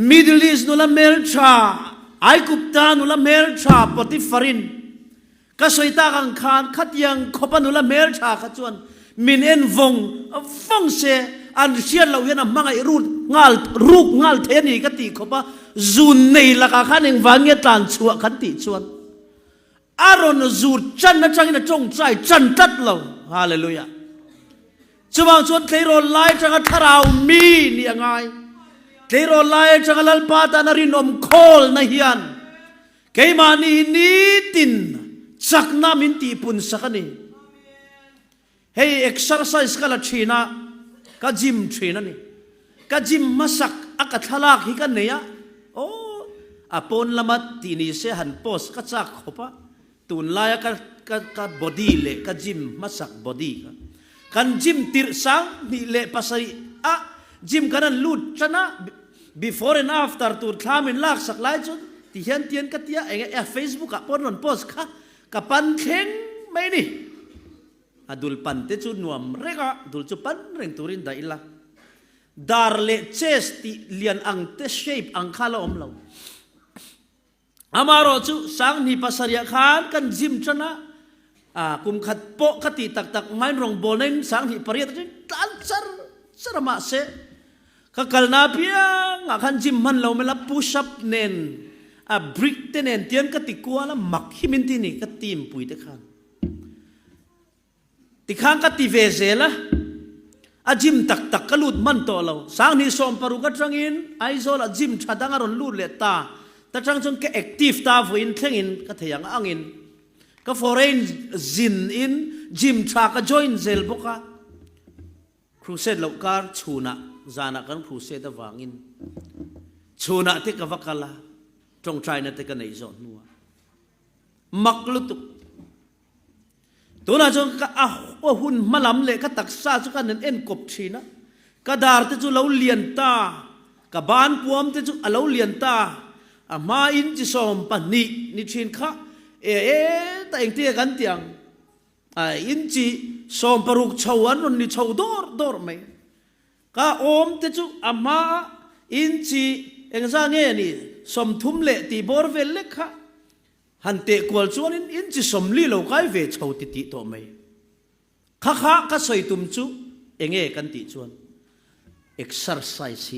มิดลิสนุละเมลชาไอกุปตานุละเมลชาปฏิฟารินก็สวยตากังคานขัดยังขบนุละเมลชาขจวนมินเอ็นวงเซอันเชียนเราเห็นมังไอรูปงาลเทนี่ก็ตีขบจูนในลักขันเองวางเงตันชัวขันติชวนอารอนจูดจันนะจังนะจงใจจันตัดเราฮาเลลูยาชวางชวนเคยรอไล่จังทาราวมีนี่ยังไงเคยรอไล่จังลัลปาตานารินอมโคลนะเฮียนเคยมานี่ตินสักนามินตีปุนสักนี่เฮ้ยเอ็กซ์เซอร์ไซส์กันละชีนะก็จิมชีนะนี่ก็จิมมาสักอักทลากฮิกันเนี่ยโอ้อาปนละมัดทีนี้เสียหันโพสก็จักขบะตุนลายก็บอดี้เละก็จิมมาสักบอดี้กันจิมติรสังนี่เละภาษาอ่ะจิมกันนั้นลูดชนะ before and after ตุนทามินลากสักหลายจนที่เห็นเตียนกัตยาเองเฟซบุ๊กกับปนนนโพสค่ะกับปันเข่งไม่นี่ดูลปันเตจุนวมเรกะดูลจุปันเร่งตุรินได้ละดาร์เลเชสติเลียนอังเตเชฟอังคาลอมเราอามารอจูสังนิปัสริยขานกันจิมชนะกุมขัดโปกติตักไม่รองโบนังสังนิปริยติตันสรมาเสขกัลนาเพียงขันจิมมันเราไม่รับพุชอัพเนนบริกเตเนนเตียนกติกัวละมักฮิมินตินี่กติมปุยเตขันติข้างกติเวเซละอาจิมตักกลุดมันโตเราสังนิสอมปรุกัจังอินไอโซละจิมชาดังอรอนลูดเลตาแต่จังจงแกแอคทีฟตาฟูอินเทงอินก็เทียงอังอินก็ฟอร์เรนจินอินจิมชาก็จอยน์เซลบุกะครูเซดลูกการชูนะจานักันครูเซดวางอินชูนะที่กับวักละจงใจนั่นที่กันในโซนนัวมักลุตุตัวนั้นจงก็หุ่นมาลำเละก็ตักซาจุกันนั่นเอ็นกบชีนะก็ดาร์ที่จุเราเลียนตาก็บ้านพวมที่จุเราเลียนตามาอินจิสอมปันนี่ชินข้าแต่เองเตี้ยกันเตียงอินจิสอมปรุกชาวันนนี่ชาวดอร์ไหมก็อมที่จุมาอินจิเองซาเงี้ยนี่สมทุมเละตีบอร์เวลเล็กค่ะฮันเตะกวลชวนอินจิสมลีเราไกเวชาวติตัวไหมข้าก็ใส่ตุ่มจูเองกันติชวน exercise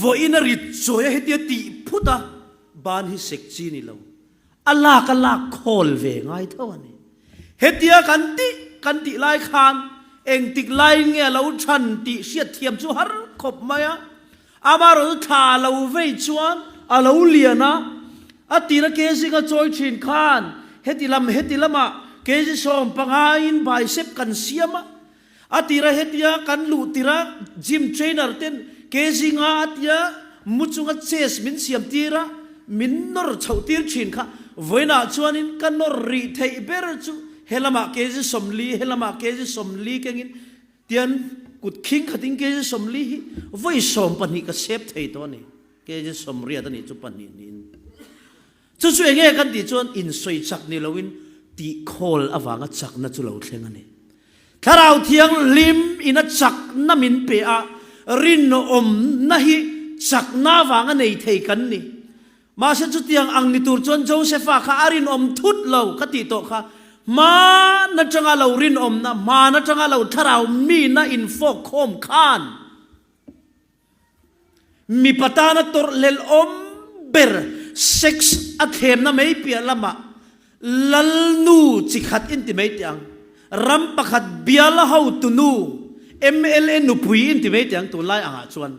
วันนั้นริดโซ่ให้เดียติพุทธบ้านฮิเซ็กจีนี่เราอัลลาห์ก็ลากคอลเวง่ายเท่านี้ hetia kan ti lai khan eng tik lai nge lo than ti siat thiam chu har khop maya amaro tha lo vei chuan a lo liana atina ke singa choi thin khan hetilama ke ji som pangain bicep kan siama atira hetia kan lu tira gym trainer ten ke singa atia muchunga chest min siam tira min nor chautir thin kha voina chuanin kan nor ri thei ber chu helama ke ji somli kengin tian kut khing khating ke ji somli hi voi som pani ka sep thei to ni ke ji somria ta ni chu pani nin chu nge kan ti chuan in soi chak ni loin ti khol awanga chak na chu lo thleng ani tharau thiang lim ina chak na min pe a rin no om na hi chak na wanga nei thei kan ni ma se chu tiang ang ni tur chon Josepha kha arin om thut lo ka ti to kha ma na changa lo rin om na ma na changa lo tharau mi na in fok khom khan mi patana tor lel om ber sex athem na mei pia lama lal nu chikhat intimate yang ram pakhat biala hau tunu MLA nu pui intimate yang tu lai anga chuan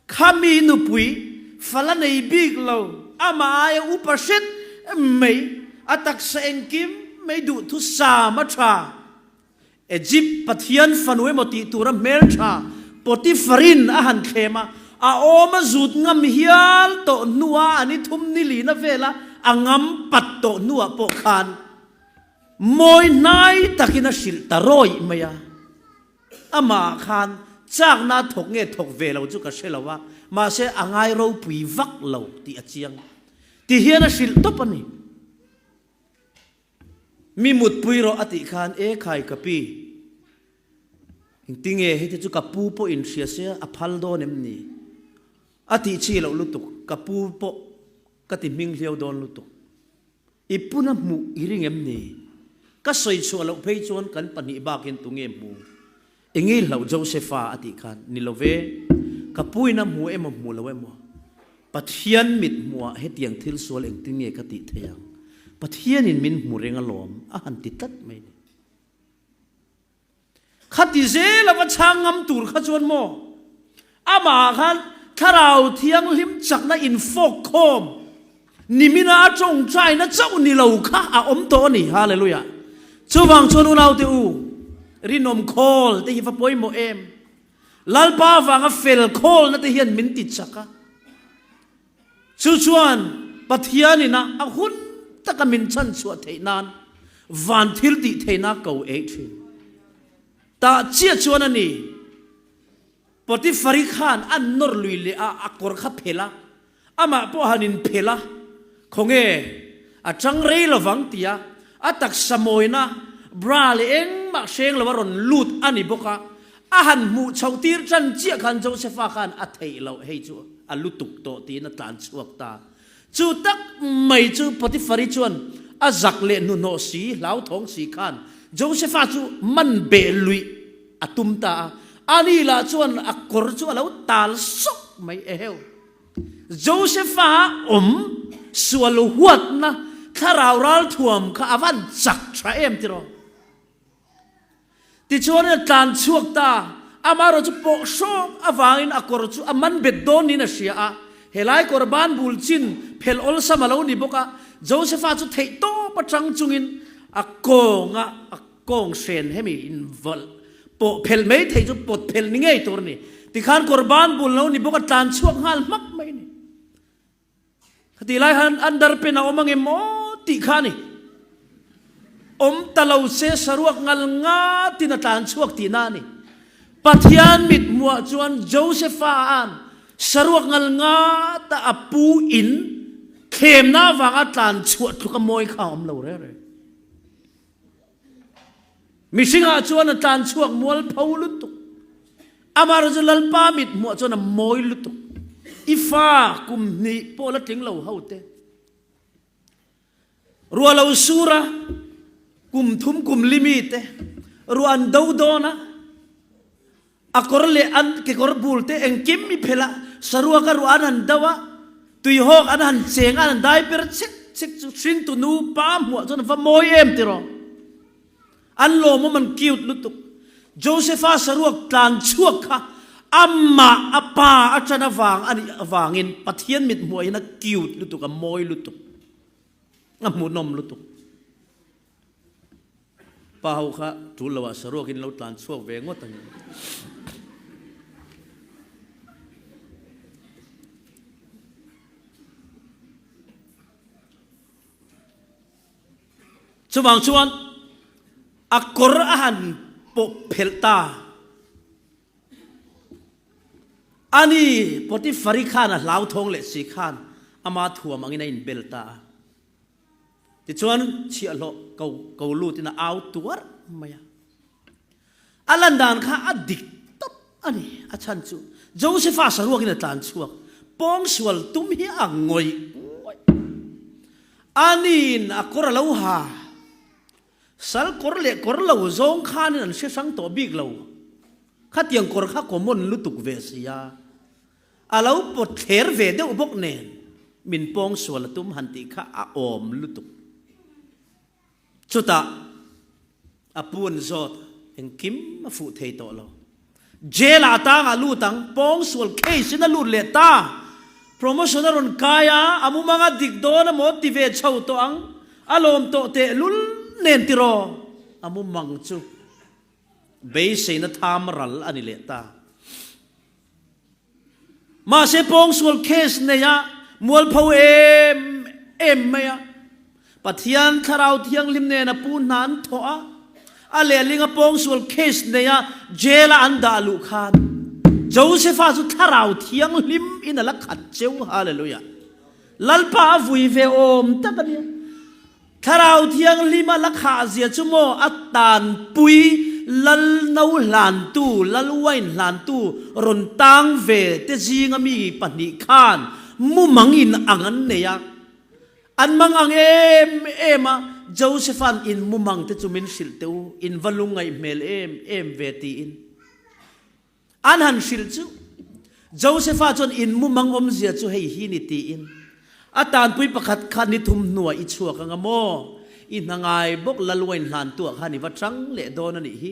khami nu pui fala nei big lo ama ay upasit mei atak sa engkim mei du thu sa ma tha Egypt pathian fanwe moti tura mer tha poti farin ahan khema a oma zut ngam hial to nuwa ani thum ni li na vela angam pat to nuwa po khan moi nai takina sil taroi maya ama khan chak na thok nge thok velo chu ka selawa ma se angai ro pui vak lo ti achiang ti hiana sil to pani mi mut pui ro ati khan e khai kapi tinge hete chu kapu po in sia se aphal do nem ni ati chi lo lutuk kapu po kati ming liao don lutuk ipuna mu iring em ni ka soi chu lo phei chon kan pani bakin tunge mu engi lo Josepha ati khan ni love kapui na mu em mu lo em pathian mit mu hetiang thil sol eng tinge kati theyang pathian in min mu renga lom a han ti tat mai khati zel wa changam tur kha chon mo ama khan tharau thiang lim chakna in fok khom nimina chong chai na chau ni lo kha a om to ni hallelujah chuwang chonu nau te u rinom khol te hi fa poi mo em lalpa wanga fel khol na te hian min ti chaka chu chuan pathiani na a hun taka min chan chu theinan van thil ti theina ko e thin ta chia chuan ani poti fari khan an nor lui le a akor kha phela ama po hanin phela khonge a chang rei lawang tia atak samoina bra le eng ma seng lawaron lut ani boka ahan mu chautir chan chia khan Josepha khan a thei lo hei chu a lutuk to ti na tlan chuak ta chu tak mai chu poti fari chuan a zak le nu no si lau thong si khan Josepha chu man be lui atum ta ani la chuan akor chu alo tal sok mai eheu Josepha sual huat na tharau ral thuam kha avan chak tra em tiro ti chuan tan chuak ta amaro chu po som awangin akor chu aman bedon ni na sia a helai korban bulchin phel ol samalo ni boka Josepha chu thei to pachang chungin akong sen hemi involve po phel mei thei chu pot phel ni ngei tor ni ti khan korban bul lo ni boka tan chuak hal mak mai ni khati lai han andar pe na omange mo ti khani talo se saruak ngal nga tina tan chuak ti na ni pathian mit muwa chuan Josepha an saruak ngal nga ta apu in khem na wanga tan chuak thuka moi kham lo re misinga chuan tan chuak mol phaulut amar jalal pa mit muwa chuan moi lut ifa kum ni pola ting lo haute rualo sura kum thum kum limite ruan daudona akorle an ke korbulte engkim mi phela sarua ka ruan an dawa tui hok an cheng an dai per chik chik trin tu nu pa mu chon va moi em tiro อันโลมมันกิวลุตุกโจเซฟาสรวกตานชั่วค่ะอัมมาอปาอาจารย์วางอันวางเงินปะเทียนมิดมวยนักกิวลุตุกมวยลุตุกงมูนมลุตุกป้าเขาค่ะทุลว่าสรวกินเราตานชั่วเวงว่าตั้งชวางชวนอักกรอันปกเพลตาอันนี้ปฏิฟาริขานลาวทงเลสีขานอามาถั่วมังอินเบลตาที่ชวนเชียร์โลเกาลูตินะเอาตัวไม่ยอัลลันดานข้าอดิกตับอันนี้อาจารย์จูโจเซฟาสรวกินตานชัวปองสวลตุ้มฮีอ่างงอยอันนี้อักกรลาวหาสัลกอร์เล่กอร์ลาวจงข้านี่นั่นเชื่อสังตัวบิกลาวข้าเตียงกอร์ข้าขมนลุตุกเวสียาอาลาวปดเทร์เวเดอุบกเนนมินปองสวลตุ้มหันติข้าอาอมลุตุกชุดตาอาปูนจอดเองคิมมาฟูเทยโตเราเจลาตังอาลูตังปองสวลเคสินาลูเลตาโปรโมชั่นรอนกายาอามุมังดิกโดนมอติเวชาวตัวอังอารมณ์โตเตลุลเนนติโรอามุมังจูเบสเนทามรัลอันิเลตามาเสปองสวลเคสเนียมัวลพาวเอ็มเมียปัทยันคาราวเทียงลิมเนนปูนันทว่าอาเลลิงปองสวลเคสเนียเจลอันดาลูคานโจเซฟาสุคาราวเทียงลิมอินลักขัดเจ้าฮาเลลูยาลัลปาฟุยเวโอมตะกันเนี่ยคาราวเทียงลิมาลักขาเสียจุโมอัตตานปุยลัลนาหลานตูลัลไวน์หลานตูรอนตังเวเตจิงมีปนิคานมุมังอินอังันเนียอันมังอังเอมาโจเซฟันอินมุมังเตจุมินสิลเตวอินวัลุงไงเมลเวตีอินอันหันสิลจูโจเซฟาจนอินมุมังอมเสียจูให้ฮินิตีอินอาตานปุยประคัดขันนิทุมหน่วยอิชัวกังโมอินทางไงบกละลวยหลานตัวขันนิวัชังเละโดนนี่ฮี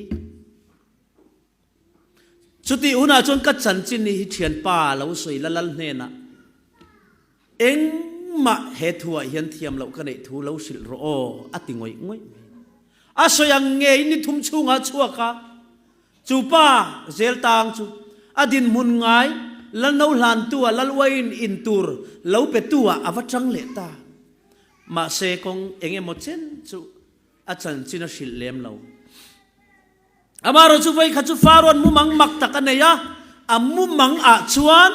สุติอุณาจนกัดสันจินนี่เฉียนป่าเราสวยละลันเนนะเอ็งมาเหตุหัวเฮียนเทียมเรากันเนทูเราสิลโรออติงวยงวยอาสยังเงยนี่ทุ่มชูงาชัวกะจูป้าเซลตางจูอดินมุนไงลันเอาหลานตัวลัลไวน์อินตูร์เราเป็ดตัวอวัจังเลตามาเสกงเองหมดเช่นจูอาจารย์จินสิลเลมเราอามาเราจูไว้ขัดจูฟารอนมุมังมักตะกันเนี่ยอามุมังอาชวน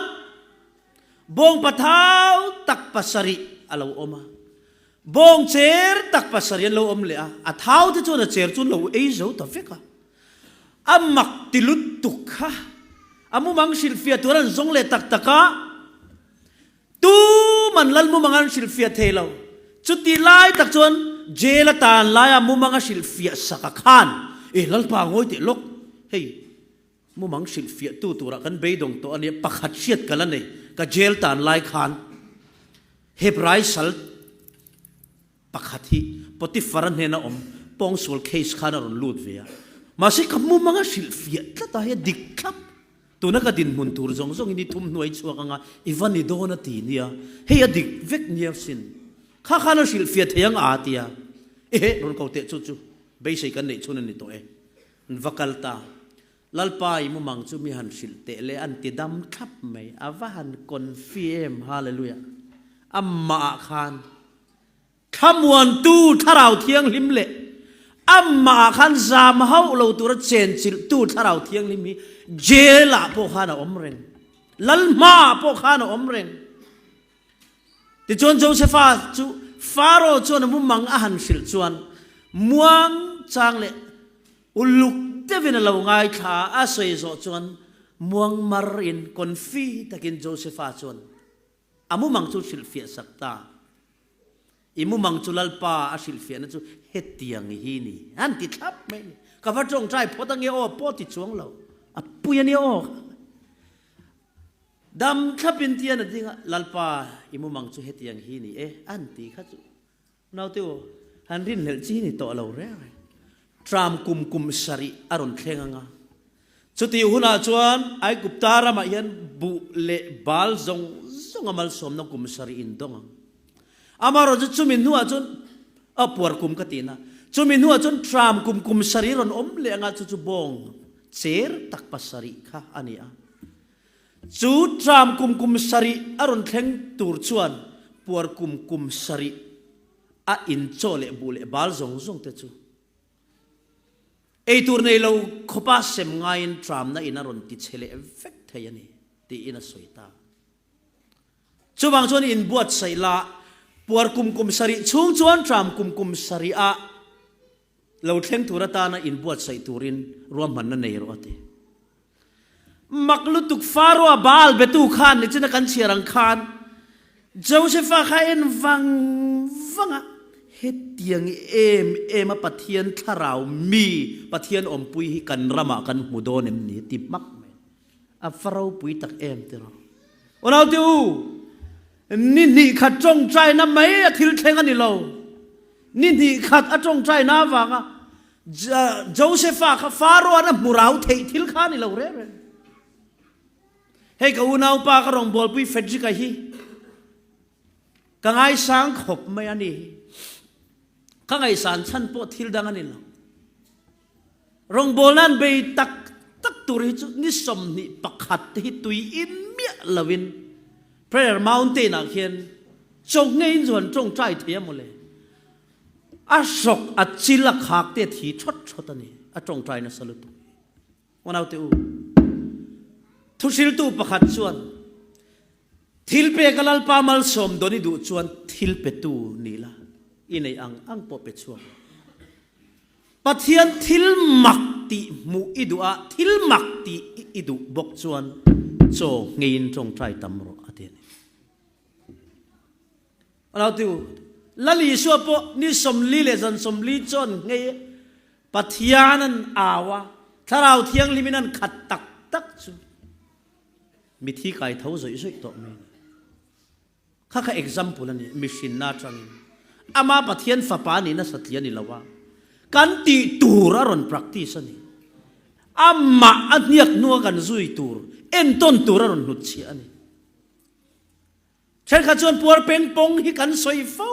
บงปะเท้าตักปัสริอาเราอมาบงเชร์ตักปัสริเราอมเลยอาเท้าที่ชวนเชร์ชวนเราเอเจ้าตะฟิกะอามักติลุตุกะอามุมังสิลฟิอาตัวนั้นจงเลตักตะกะตูมันลัลมุมังสิลฟิอาเทเราจุดที่ไล่ตักชวนเจลตานไล่อามุมังสิลฟิอาสักขานลัลปางโอยติลกเฮ้ยมุมังสิลฟิอาตัวรักกันเบยดงตัวอันนี้ปักหัดเชียดกันแล้วเนี่ยก็เจลตานไล่ขานเฮบไรสัลปักหัดที่ปฏิฟารันเฮนะปองสวลเคสขานรอนลูดเวียมาสิกับมุมังสิลฟิอาตาเฮดิกครับตัวนักดินมุนตูร์จงอินี่ทุ่มหน่วยชัวกังอีวันนี้โดนตีเนี่ยเฮียดิกเวกเนี่ยสินข้าข้าเราสิลฟิอาเทียงอาเตียรอนเขาเตะจู่ๆไม่ใช่กันเนี่ยชุนนี่ตัววักลตาลัลปายมุมังจู่มีหันสิลเตะเลยอันติดำทับไหมอาว่าหันคอนฟิเอมฮาเลลูยาอัมมาคานขมวนตู้ถ้าเราเทียงลิมเละอัมมาคานจามเฮาเราตัวเจนสิลตู้ถ้าเราเทียงลิมีเจลาพวกข้านะอมเรงลัลมาพวกข้านะอมเรงที่จวนโจเซฟาจูฟาโรจวนมุมังอาหันสิลจวนม่วงจางเละอุลุกเดวินเราไงข้าอาศัยจวนม่วงมารินคอนฟีตะกินโจเซฟาจวนอามุมังจูสิลฟิอาสักตาอิมุมังจูลัลปาอาสิลฟิอานะจูเฮติยังฮีนี่อันติดทับไหมกับพระจงใจพอตั้งเงี้ยโอ้พอติดช่วงเราปุยนี่โอ้ดำขับเป็นเตียนจริงลัลปาอิมุมังจูเฮติยังฮีนี่อันตีข้าจูนาวเตียวฮันรินเฮลจีนี่ต่อเราเรื่อยท ทรามกุมสริอารอนเคงงาสุดที่หัวหน้าชวนไอ้กุปตารามายันบุเลบาลซงอามัลสมนกุมสริอินดงอามาเราจะจุมินหัวจนปวดกุมกตินะจุมินหัวจนทรามกุมสริรอนเลงาจุบงเจร์ตักปัสริค่ะอันนี้จูทรามกุมสริอารอนเคงตูร์ชวนปวดกุมสริอินโจเลบุเลบาลซงเตจูไอตัวนี้เราขบเสมงายทรามนะอินารอนติเชลเอฟเฟกต์เฮียนี่ตีอินาสวยตาจูบางส่วนอินบวชใส่ละปวดกุมสริช่วงชวนทรามกุมสริเราเท่งตุรตานะอินบวชใส่ตุรินรวมมันนั่นในรถมักลุตุกฟารัวบาลเบตูขานนี่จะนักันเชียรังขานโจเซฟข้าเอ็นฟังเฮ็ดเตียงเอ็มปะเทียนทาราวมีปะเทียนอมปุยกันรำกันหูโดนนี่ติมักไหมฟาราปุยตักเตระวันเอาติวนี่ขัดจงใจนะไหมทิลเทงันนี่เรานี่ขัดจงใจนะฟังโจเซฟข้าฟาโรห์นะมุราวเททิลข้านี่เราเร่เฮ้ยกับอุณาปากระรองบอลปุยเฟจิกะฮีกังไอสังขบไม่อันนี้ข้างไอสารชั้นโปทิลดังอันนี้เรารองบอลนั้นไปตักตุริจุนิสมนิปักขัดที่ตุยอินเมียลวินพระมาวน์เตนักเขียนจงเงินส่วนจงใจเทียมหมดเลยศกจิลขากเตทีชดนี่จงใจนะสลุตุวันเอาเตอูทุสิลตูปักขัดส่วนทิลเปกลัลปามัลสมโดนิดูชวนทิลเปตูนี่ละอินไออังปอเปชวงปะเทียนทิลมักติมูอิดูทิลมักติอิดูบกชวนโจเงินจงใจตำรวจอาเดียนเราดูลลีชัวปนี่สมลีเลจันสมลีจนเงยปะเทียนันอาวะถ้าเราเทียงลิมินันขัดตักจูมิธีไก่เท่าสวยๆตัวนี้ข้าแค่ example นี่มิชินน่าจังอามาปะเทียนฟ้าปานี่นะสัตยานี่ละว่ากันตีตูระรอน practice นี่อามาอันเนียกนัวกันซุยตูรเอ็นต้นตูระรอนหุดเชียนี่ฉันข้าชวนปัวเป็งปงให้กันสวยฟ้า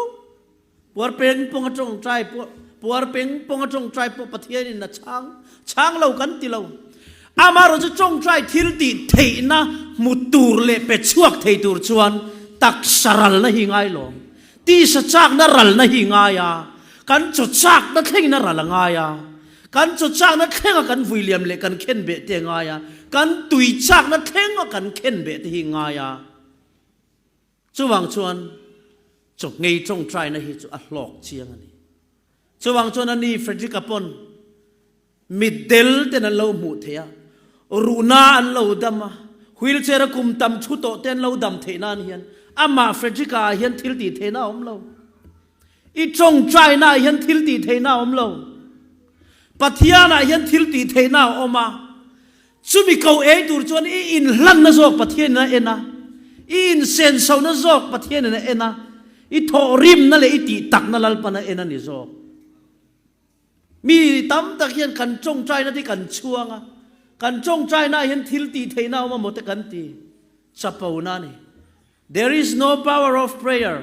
ปัวเป็งปงจงใจปัวเป็งปงจงใจปัวปะเทียนนี่นะช้างเรากันตีเราอามาเราจะจงใจทิลตีเทนะมุตูรเละเป็ดช่วงเทตูรชวนตักสรัลนะหิงไงลงตีสจักนั่นรัลนะหิงไงกันจุดจักนั่นเข่งนั่นรัลไงกันจุดจักนั่นเข่งกันวิลเลียมเละกันเข็นเบะเตียงไงกันตุยจักนั่นเข่งกันเข็นเบะหิงไงจวงชวนจุกเงยจงใจนะฮิจุอัลลอกเชียงอันนี้จวงชวนอันนี้เฟรดิกาปอนมิดเดลเตนันเราหมุเทียรูนาอันเราดำวิลเชอร์กุมตำชุดโตเตนเราดำเทนันเฮียนอามาเฟรดิกาเฮียนทิลตีเทน่าอมเราอีจงใจน่าเฮียนทิลตีเทน่าอมเราปัทยาน่าเฮียนทิลตีเทน่าอมาสุบิเขาดูจวนอีอินลันนะจอกปัทยาน่ะเอ็นะอินเซนเซานะจอกปัทยาน่ะเอ็นะอีทอริมนั่นเลยอีตีตักนั่นลัลปนะเอ็นะนี่จอกมีตั้มตะเคียนกันจงใจนะที่กันช่วงกันจงใจนะเห็นทิลตีเทน่ามาหมดกันตีสับปะวนานี่ there is no power of prayer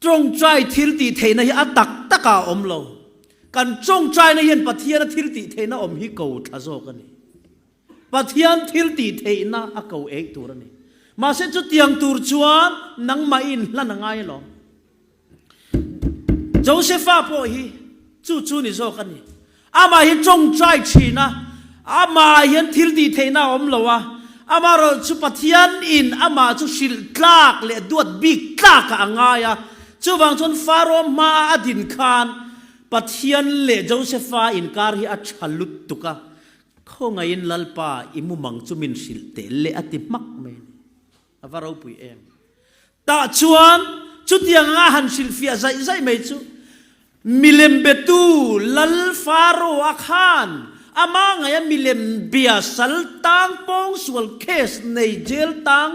จงใจทิลตีเทน่าอัตักตะกาอมโลกันจงใจนะเห็นปะเทียนทิลตีเทน่าอมฮิโกทัศกันนี่ปะเทียนทิลตีเทน่าอักเอาเอกตัวนี่มาเสจุดยังตูร์ชวนนังมาอินละนังไงหรอโจเซฟาโปฮีจู่นี่โซกันนี่อามาเห็นจงใจชีนะอามาเห็นทิลดีเทน่าอมละวะอามาเราจุปะเทียนอินอามาจุชิลกลากเลดวดบิกลากอ่างไงจูบางชนฟาโรมาอดินคานปะเทียนเลโจเซฟาอินการฮิอัชฮัลุตตุกะเขาไงอินลัลปาอิมุมังจุมินชิลเตเลอติมักเมนอาฟาโรปุยเอ็มตาชวนจุดยังอาหันชิลฟิอาใจไม่จูมิเลมเบตูลัลฟาโรอาคานอามาไงมิเลมเบียสัลตังปองสวลเคสในเจลตัง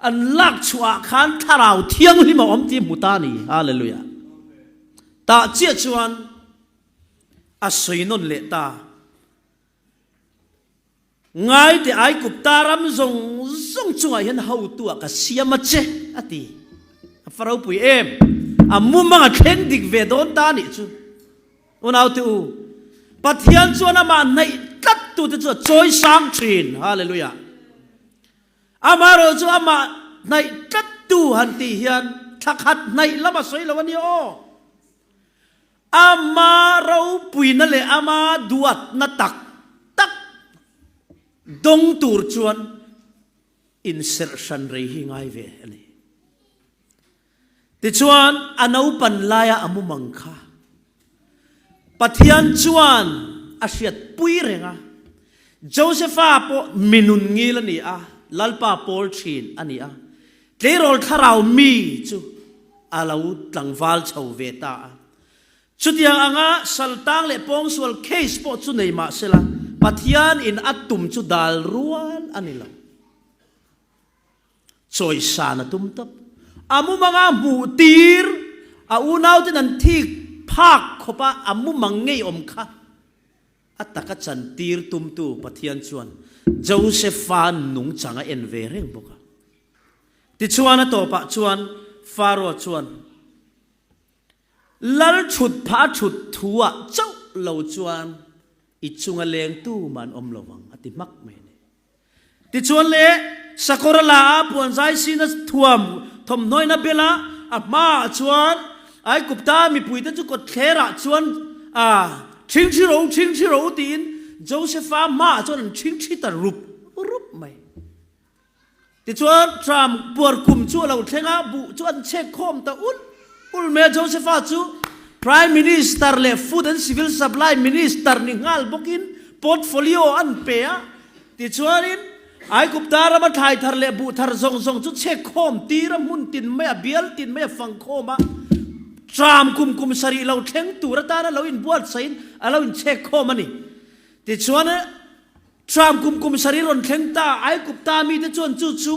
อันลักชัวคานทาราวเทียงลิมาอมที่มุตานีฮาเลลูยาตาเจียชวน a soi non le ta ngai te ai kup taram zong chunga hian hau tua ka siama che ati farau pui em amu manga thleng dik ve don ta ni chu unau tu pathian chuan ama nei tat tu te chu choi sang thin hallelujah amaro chu ama nei tat tu han ti hian thakhat nei lama soi lawani o ama rau pui na le ama duat na tak dong tur chuan insertion rei hi ngai ve ani ti chuan anau pan laya amu mangkha pathian chuan asiat pui renga josepha po minun ngil ani a lalpa pol thin ani a tlerol tharau mi chu alau tlangwal chho ve ta chutiang anga saltang le pong sual case po chu nei ma sela pathian in atum chu dal rual anila choi sana tum tap amu manga mu tir a unau tin an thik phak khopa amu mangei om kha ataka chan tir tum tu pathian chuan josephan nung changa en ve reng boka ti chuan to pa chuan faro chuan lal chut pha chut thua chau lo chuan ichunga leng tu man om lowang ati mak me ne ti chuan le sakora la puan zai sina thuam thom noina bela ama chuan ai kupta mi puita chu ko thera chuan ching chi ro tin josepha ma chuan ching chi ta rup mai ti chuan tram puar kum chu lo thenga bu chuan che khom ta ul me josepha chu Prime Minister le Food and Civil Supply Minister ni ngal bokin portfolio an pea ti chuanin ai kuptara ma thai thar le bu thar zong chu che khom tira mun tin me bial tin me fang khoma tram kum sari lo thleng tur ta na lo in buat sain alo in che khom ani ti chuana tram kum sari ron thleng ta ai kupta mi te chuan chu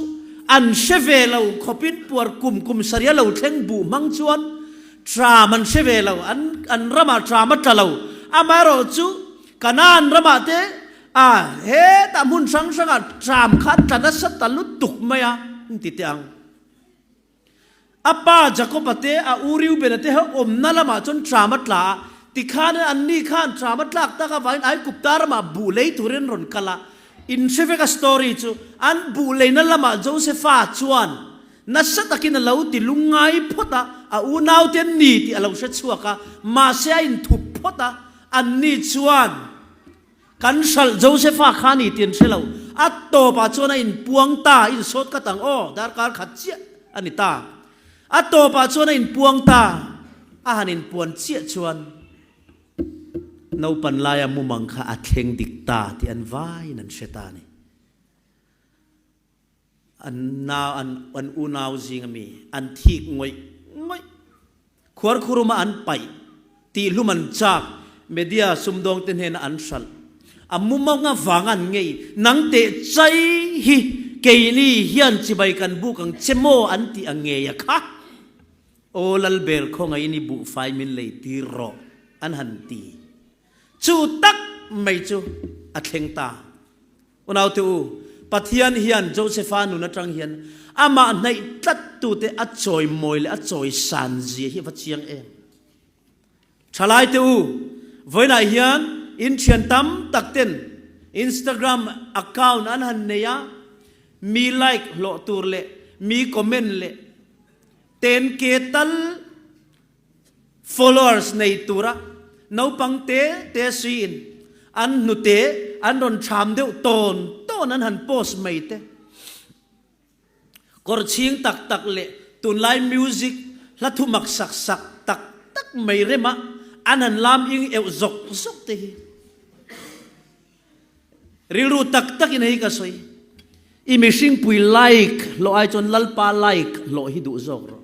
an sheve lo khopin puar kum sari lo thleng bu mang chuan traman shevelo an rama trama talo amaro chu kanan rama te he ta mun sang tram khat tana satalu tuk maya titiang apa jakopate a uriu benate ha omna lama chon trama tla tikhan anni khan trama tlak ta ka vain ai kuptar ma bulei thuren ron kala in sheveka story chu an bulei na lama josepha chuan nasatakin lau ti lungai phota a unau ten ni ti alo se chuaka ma se in thup phota an ni chuan kan sal josepha khani tin selo atto pa chona in puang ta in sot ka tang o dar kar khat chia ani ta atto pa chona in puang ta a hanin puan chia chuan no pan laya mu mangkha a thleng dikta ti an vai nan setani an now an unau zingami an thik ngoi khwar khuruma an pai ti luman chak media sumdong ten hen an sal amuma nga wangan ngei nang te chai hi keini hian chibai kan bu kang chemo an ti ange ya kha olal ber khonga ini bu fai min lei ti ro an han ti chu tak mai chu a thleng ta unau tu pathian hian josepha nu na tang hian ama nei tat tu te a choi moi le a choi san ji hi vachiang em thalai te voina hian in thian tam takten Instagram account an han neya mi like lo tur le mi comment le 10k tal followers nei tura no pang te sin an nu te an ron tham deuh ton nan han post mai te kor ching tak le tun lai music la thu mak sak tak mai rema an han lam ing eu zok te hi rilu tak in hi ka soi i mishing pui like lo ai chon lalpa like lo hi du zok ro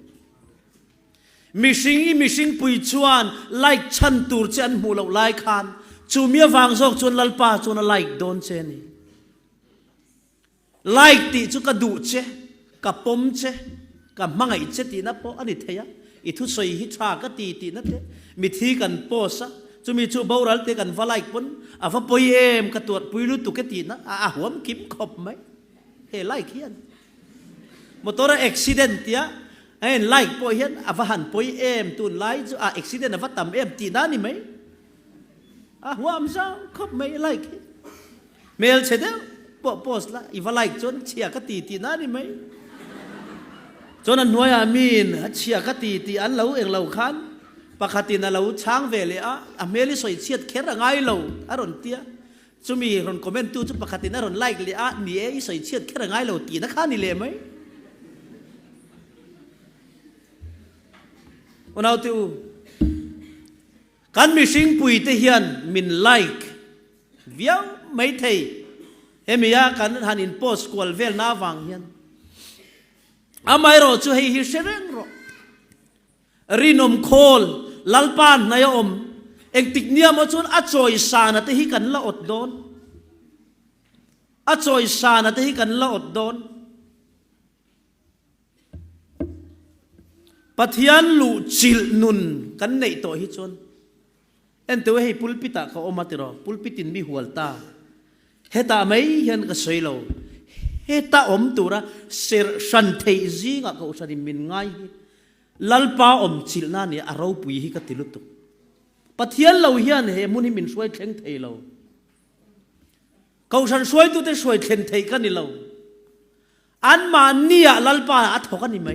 mishing pui chuan like chan tur chan mu lo like khan chu mia wang zok chon lalpa chon like don che ni like ti chu ka du che ka pom che ka mangai che ti na po ani theya i thu soi hi tha ka ti na te mi thi kan po sa จะมีชูเบารัลเตกันฟ้าไล่ปนฟ้าปอยเอ็มกระตัวปุยรู้ตุกตีนะหัวมันกิมขบไหมเฮ้ไล่เขียนมอเตอร์อุบิเหตุเนี่ยไอ้ไล่ปอยเห็นฟ้าหันปอยเอ็มตุนไล่จูอุบิเหตุฟ้าต่ำเอ็มตีนั่นนี่ไหมหัวมันจะขบไหมไล่เขียนเมลเสด็จโพสต์ละอีฟ้าไล่จนเชียกตีนั่นนี่ไหมจนนั้นหน่วยอามีนเชียกตีอันเราเองเราขันปกตินะเราช้างเวลีอเมริสวยเชียดแค่ระไงเราอารมณ์เตี้ยจะมีคนคอมเมนต์ตู้จุปกตินะรอนไลค์เลยนี่ไอ้สวยเชียดแค่ระไงเราตีนักข่านี่เลยไหมวันเอาตู้การมีสิ่งปุยเทียนมินไลค์เวียวไม่เทยเฮมียากันหันอินโพสกวลเวลน้าวังเฮียนไม่รอจะให้ฮิเชเรงรอรีนมโคลลัลปานนายอมเองติกเนียมาจนอัจฉริสานะที่ฮิกันละอดโดนอัจฉริสานะที่ฮิกันละอดโดนปัทยันลุจิลนุนกันในตัวฮิจนเอ็นตัวให้ปุลปิตาเขาออกมาติรอปุลปิตินมีหัวตาเฮตาไม่เห็นก็สวยเราเฮตาอมตัวระเสรชันเทจีงะเขาสันมินง่ายลัลปาอมจิลนาเนี่ยเราปุยฮิกติลุตุปัทยันเราเฮียนเฮมุนิมินสวยเข่งเทเราเขาสันสวยตัวเตสวยเข่งเทกันนี่เราอันมาเนี่ยลัลปาอัดหกันนี่ไหม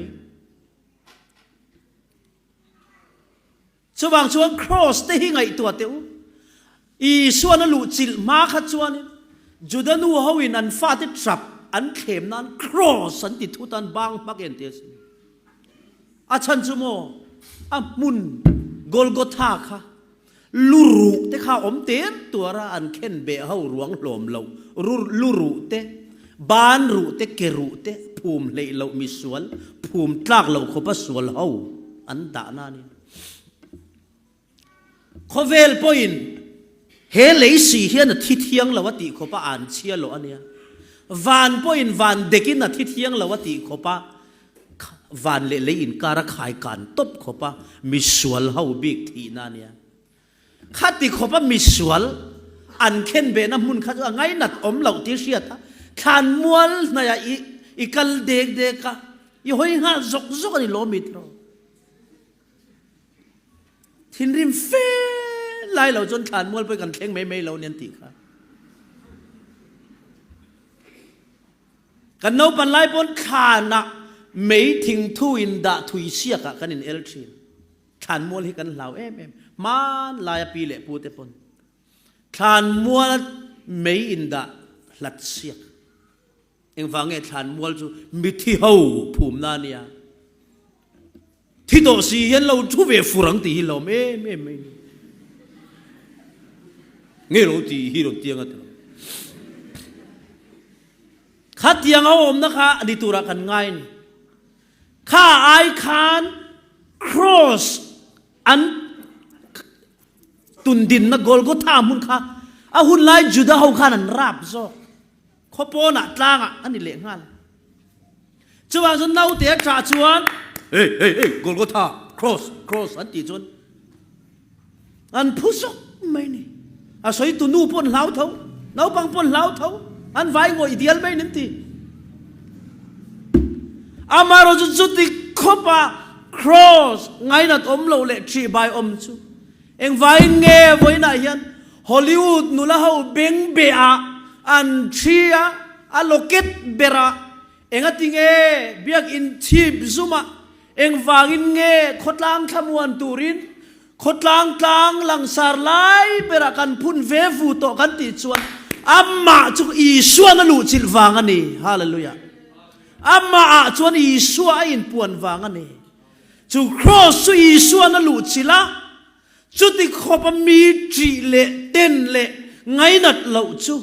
ช่วงครอสเตหิงไงตัวเตียวอีส่วนนั้นลุจิลมาขัดส่วนจุดนู้เขาวินอันฟาติดจับอันเข็มนั้นครอสสันติทุตันบางมักเอ็นเตสอาชันจุโมมุนกอลโกธาค่ะลูรุเตข้าอมเตียนตัวระอันเข็นเบะเขาหลวงหลอมเราลูรุเตบานรุเตเกรุเตภูมิเลยเรามีสวนภูมิตากเราขบสวนเขาอันด่านานี่ข้อเวลพอยน์เฮเลยสีเฮียนทิศเทียงเราวัติขบอ่านเชียโลอันเนี้ยวานพอยน์วานเด็กินทิศเทียงเราวัติขบวานเล่อินการขายการตบขบมิสวลเฮาบิกทีนั่นเนี่ยขัดติขบมิสวลอันเข็นเบน้ำมุนขัดไงนัดอมเหล่าที่เชียตขานมวลนายอีกัลเด็กเด็กยี่ห้อยงาจกนี่ล้อมิตรทินริมเฟไล่เราจนขานมวลไปกันเข่งไม่เราเนี่ยติค่ะกันเอาปันไล่ปนขานะไม่ทิ้งทุยนดาทุยเสียกกันอินเอลทรีขานมวลให้กันเหล่ามันลายปีเละพูดแต่ปนขานมวลไม่อินดาหลัดเสียกเองฟังไงขานมวลจูมิที่เฮาภูมินานี่ที่ตัวสีเห็นเราทุเวฟุรังตีเราไม่เงี้ยเราตีฮิโรตียงกันขัดยังเอาอมนะคะอดีตุระกันง่ายข้าไอคานครอสอันตุนดินนะกอลโกธามุนค่ะหุ่นไล่จุดาเขาขานันราบซอกขบวนตลางอันนี้เลี้ยงงานจวนจนเน่าเตี้ยจ่าจวนเฮ้กอลโกธาครอสอันตีจนอันผู้ซอกไม่นี่สวยตุนูปนเหลาเท่าเน่าปังปนเหลาเท่าอันไว้งอยเดียลไม่นั่นทีมารถจุดที่ขบครอสไงนัดอมเราเละชีบายอมชูเอ็งไว้เงี้ยไว้ไหนยันฮอลลีวูดนู่นละเขาเบงเบะอันชีอะโลเกตเบระเอ็งติงเอเบียกอินทีบซุมาเอ็งวางอินเงี้ยขดล้างขมวนตูรินขดล้างหลังสารไลเบระกันพุ่นเวฟูโตกันติดส่วนมาจุกอีส่วนนั่นลุจิลวางอันนี้ฮาเลลูยามาจวนอีส่วนอินปวนวางอันนี้จุกครอสอีส่วนนั่นลุจิละจุดที่ขบมีจีเละเต้นเละไงนัดเหล่าจู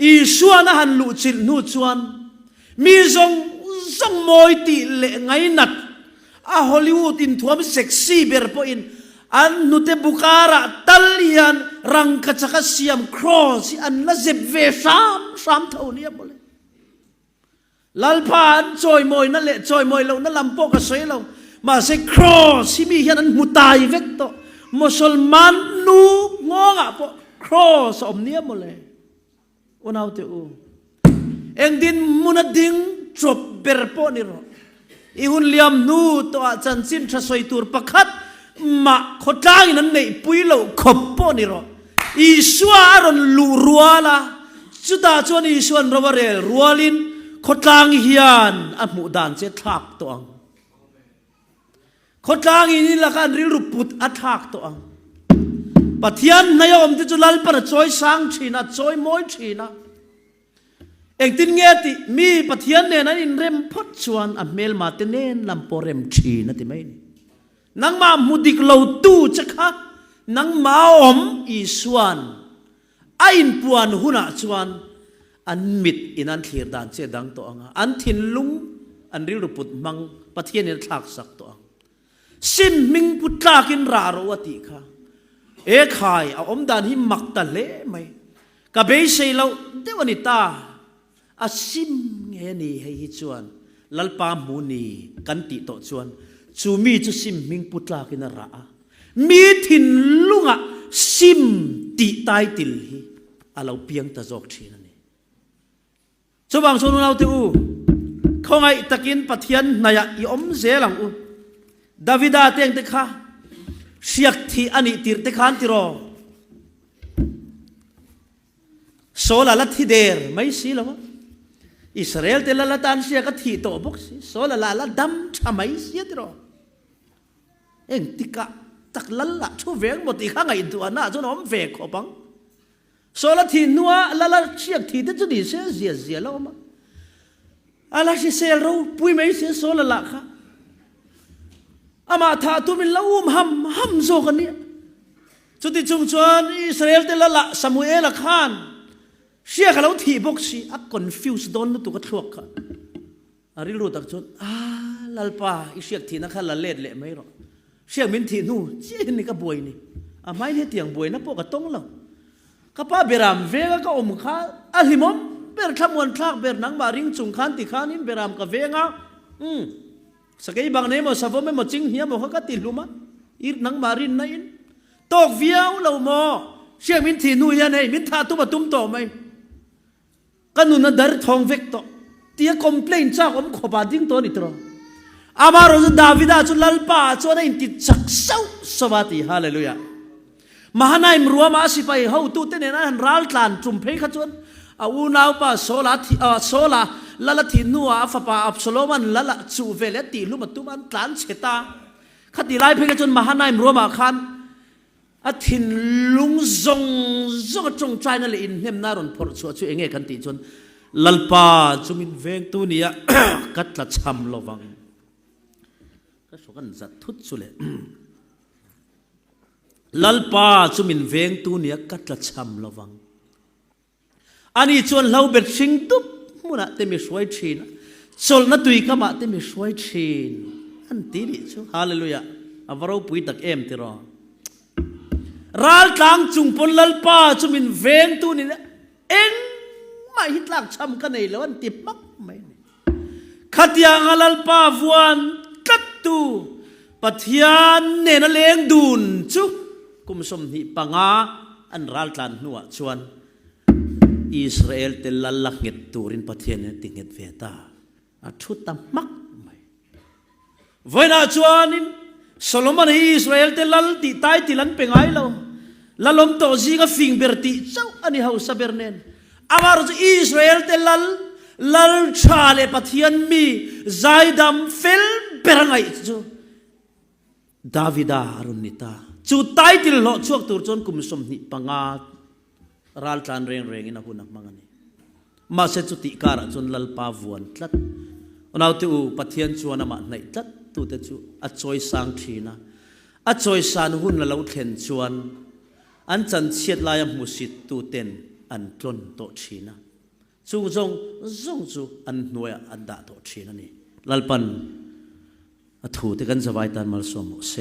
อีส่วนนั้นลุจิลนู่จวนมีส่งมอยตีเละไงนัดฮอลลีวูดอินทวมเซ็กซี่เบอร์ปอินอันนุเตบุการะตัลยันรังกัจจ์เสียมครอสอันละเจ็บเวสามเท่านี้บ่เลยลัลพานจอยมอยนั่นแหละจอยมอยเรานั่นลำโพกกระเสยเรามาเซครอสที่มีแค่นั้นมุตายเวกโต มุสลิมนูงงอ่ะพอครอสอมเนียหมดเลยวันเอาเตอูเอ็งดินมุนดิงจบเบอร์ปอนี่รออีหุ่นเลียมนูตัวจันซินทรสวยตูร์ประคัดมาขดล้างนั้นในปุยเหลาขบปอนี่รออีสวารอนลูรัวละจุดาจวนอีสวนรวเรลรัวลินขดล้างเฮียนอันมุดานเจทักตัวอังขดล้างอีนี่ละกันริรุปุตอัทักตัวอังปะเทียนนายอมที่จุลัลปนจอยสังชีนะจอยมอยชีนะเองตินเงติมีปะเทียนเนี่ยนั้นอินเรมพัดชวนอเมลมาเตเนนลำปอเรมชีนะติไม่นี่นังมามุดิกเหลาตู้จะค่ะนังมาอมอีสวนอินปวนหุนาชวนอันมิดอินันเทียดานเจดังตัวงอันทินลุงอันริรุปุตมังปะเทียนเนี่ยทักสักตัวสินมิงพุทธากินรารวติค่ะเอ้ขายเอาอมดานหิมักตะเล่ไหมกับเบย์เซลเราเดวันิตาอาซิมเงนี่ให้ฮิจวนลัลปามูนีกันติโตจวนจูมีจุซิมมิงพุทธากินรามีทินลุงะซิมติตายติลฮีอาเราเพียงตะจอกทีนั่นเองชาวบางส่วนเราเตอูเขาไงตะกินปะเทียนนายอีอมเซลังอูดาวิดาเตียงเตค่ะเสียกที่อันนี้ติรเตขันติรอโซลาลัทธิเดร์ไม่สิแล้วอิสราเอลเตลละตันเสียกที่โตบุกสิโซลาลาละดัมทำไมเสียติรอเอ็งติกะตักลัลละชูเวงหมดอีกข้างไงตัวน่าจนอมเวกขบังโซลาทีนัวละละเสียกที่เตจุดีเสียเสียแล้วมั้งอะไรสิเซลเราปุยไม่เสียโซลาละค่ะอามาถ้าตัวมินละอุ้มห้ำโซกันเนี่ยจุดที่จุงชวนอิสราเอลเตละละซามูเอลขานเชื่อเขาที่บอกสิอักคอนฟิวส์โดนตัวกระทบกันอาริรู้ตักชนลัลปาอิเชียกที่นักขันละเล็ดเละไม่หรอกเชื่อมินที่นู่เจ้านี่ก็บวยนี่ไม่เนี่ยเตียงบวยนะพวกกระต้องเราข้าป้าเบรามเวกก็อมข้าอาลิมอมเบรขมวนทากเบรนังบาริงจุงขันติขานินเบรามกับเวงสกัยบางเนี่ยมันสาวไม่มาจิงเฮียมันเขาก็ติดลุมอีนังมารินนั่นตอกเวียวเราโมเชื่อมินที่นู่ยันไงมินท่าตุ้มตุ้มโตไหมกันนู่นน่ะดาร์ทองเวกโตที่คอมเพลนจากผมขบดิ้งตัวนี่ตรออามารู้ดาวิดาจุลลป้าจวนอินติจักเซาสวัสดีฮาเลลูยามหานายมรัวมาสิไปเฮาตู้เต้นเนี่ยนะรัลตันจุ่มเพลขจวนอูนาวป้าโซลาละละที่นัวฟ้าป้าอับสโลมันละละจูเวลตีลุมาตุมันกลั่นเชตาขัดดีไล่เพลจนมหานายมรัวมาขันอาทินลุงจงจงใจนั่นเลยอินเนมนารอนพอร์ชัวช่วยเองกันตีจนลัลปาจุมินเวงตัวนี้กัดละช้ำระวังก็ชกันจัดทุดสุเลยลัลปาจุมินเวงตัวนี้กัดละช้ำระวังอันนี้ชวนเราเบ็ดชิงตุบมุนะเต็มช่วยชีนชนนัดตุยก็มาเต็มช่วยชีนอันตีดิชูฮาเลลูยาอาวเราปุยตักติรอรัลตังจุงปนลัลปาจุมินเวงตัวนี้เอ็งไม่ฮิตลักช้ำกันเลยแล้วอันติดมักไม่ขัดยังลัลปาวันกัดตูปัทยานเนนเลงดูนจุกุมสมหิปังอาอันรัลตันนัวชวนอิสราเอลเตลลักเงตตูรินปัทยานติเงตเวตาอัชุดตามมักไม่วันอาชวนินโซโลมอนอิสราเอลเตลัลติตายติลันเป็นไงเราลัลลมโตซีก็ฟิงเบอร์ติเจ้าอันนี้เขาสับเบอร์เนนอามารุสอิสราเอลเตลัลชาเลปัทยานมีไซดัมฟิลเบอร์ไงจูดาวิดาอารุนิตาจูตายติลโลช่วงตัวจนกุมสมนิปังอารัลตันเร่งอินะคุณนักมังนี่มาเสจุติการจนลัลปาวนทัดอนเอาติวปัทยานชวนมาในทัดตัวเตจูอัจฉริสังทีนะอัจฉริสันหุ่นละเราเข็นชวนอันจันเชียดลายมุสิตตัวเต็นอันตรนโตชีนะจูจงจูอันหน่วยอันดาโตชีนะนี่ลัลปันถูกที่กันสบายตันมาสมเส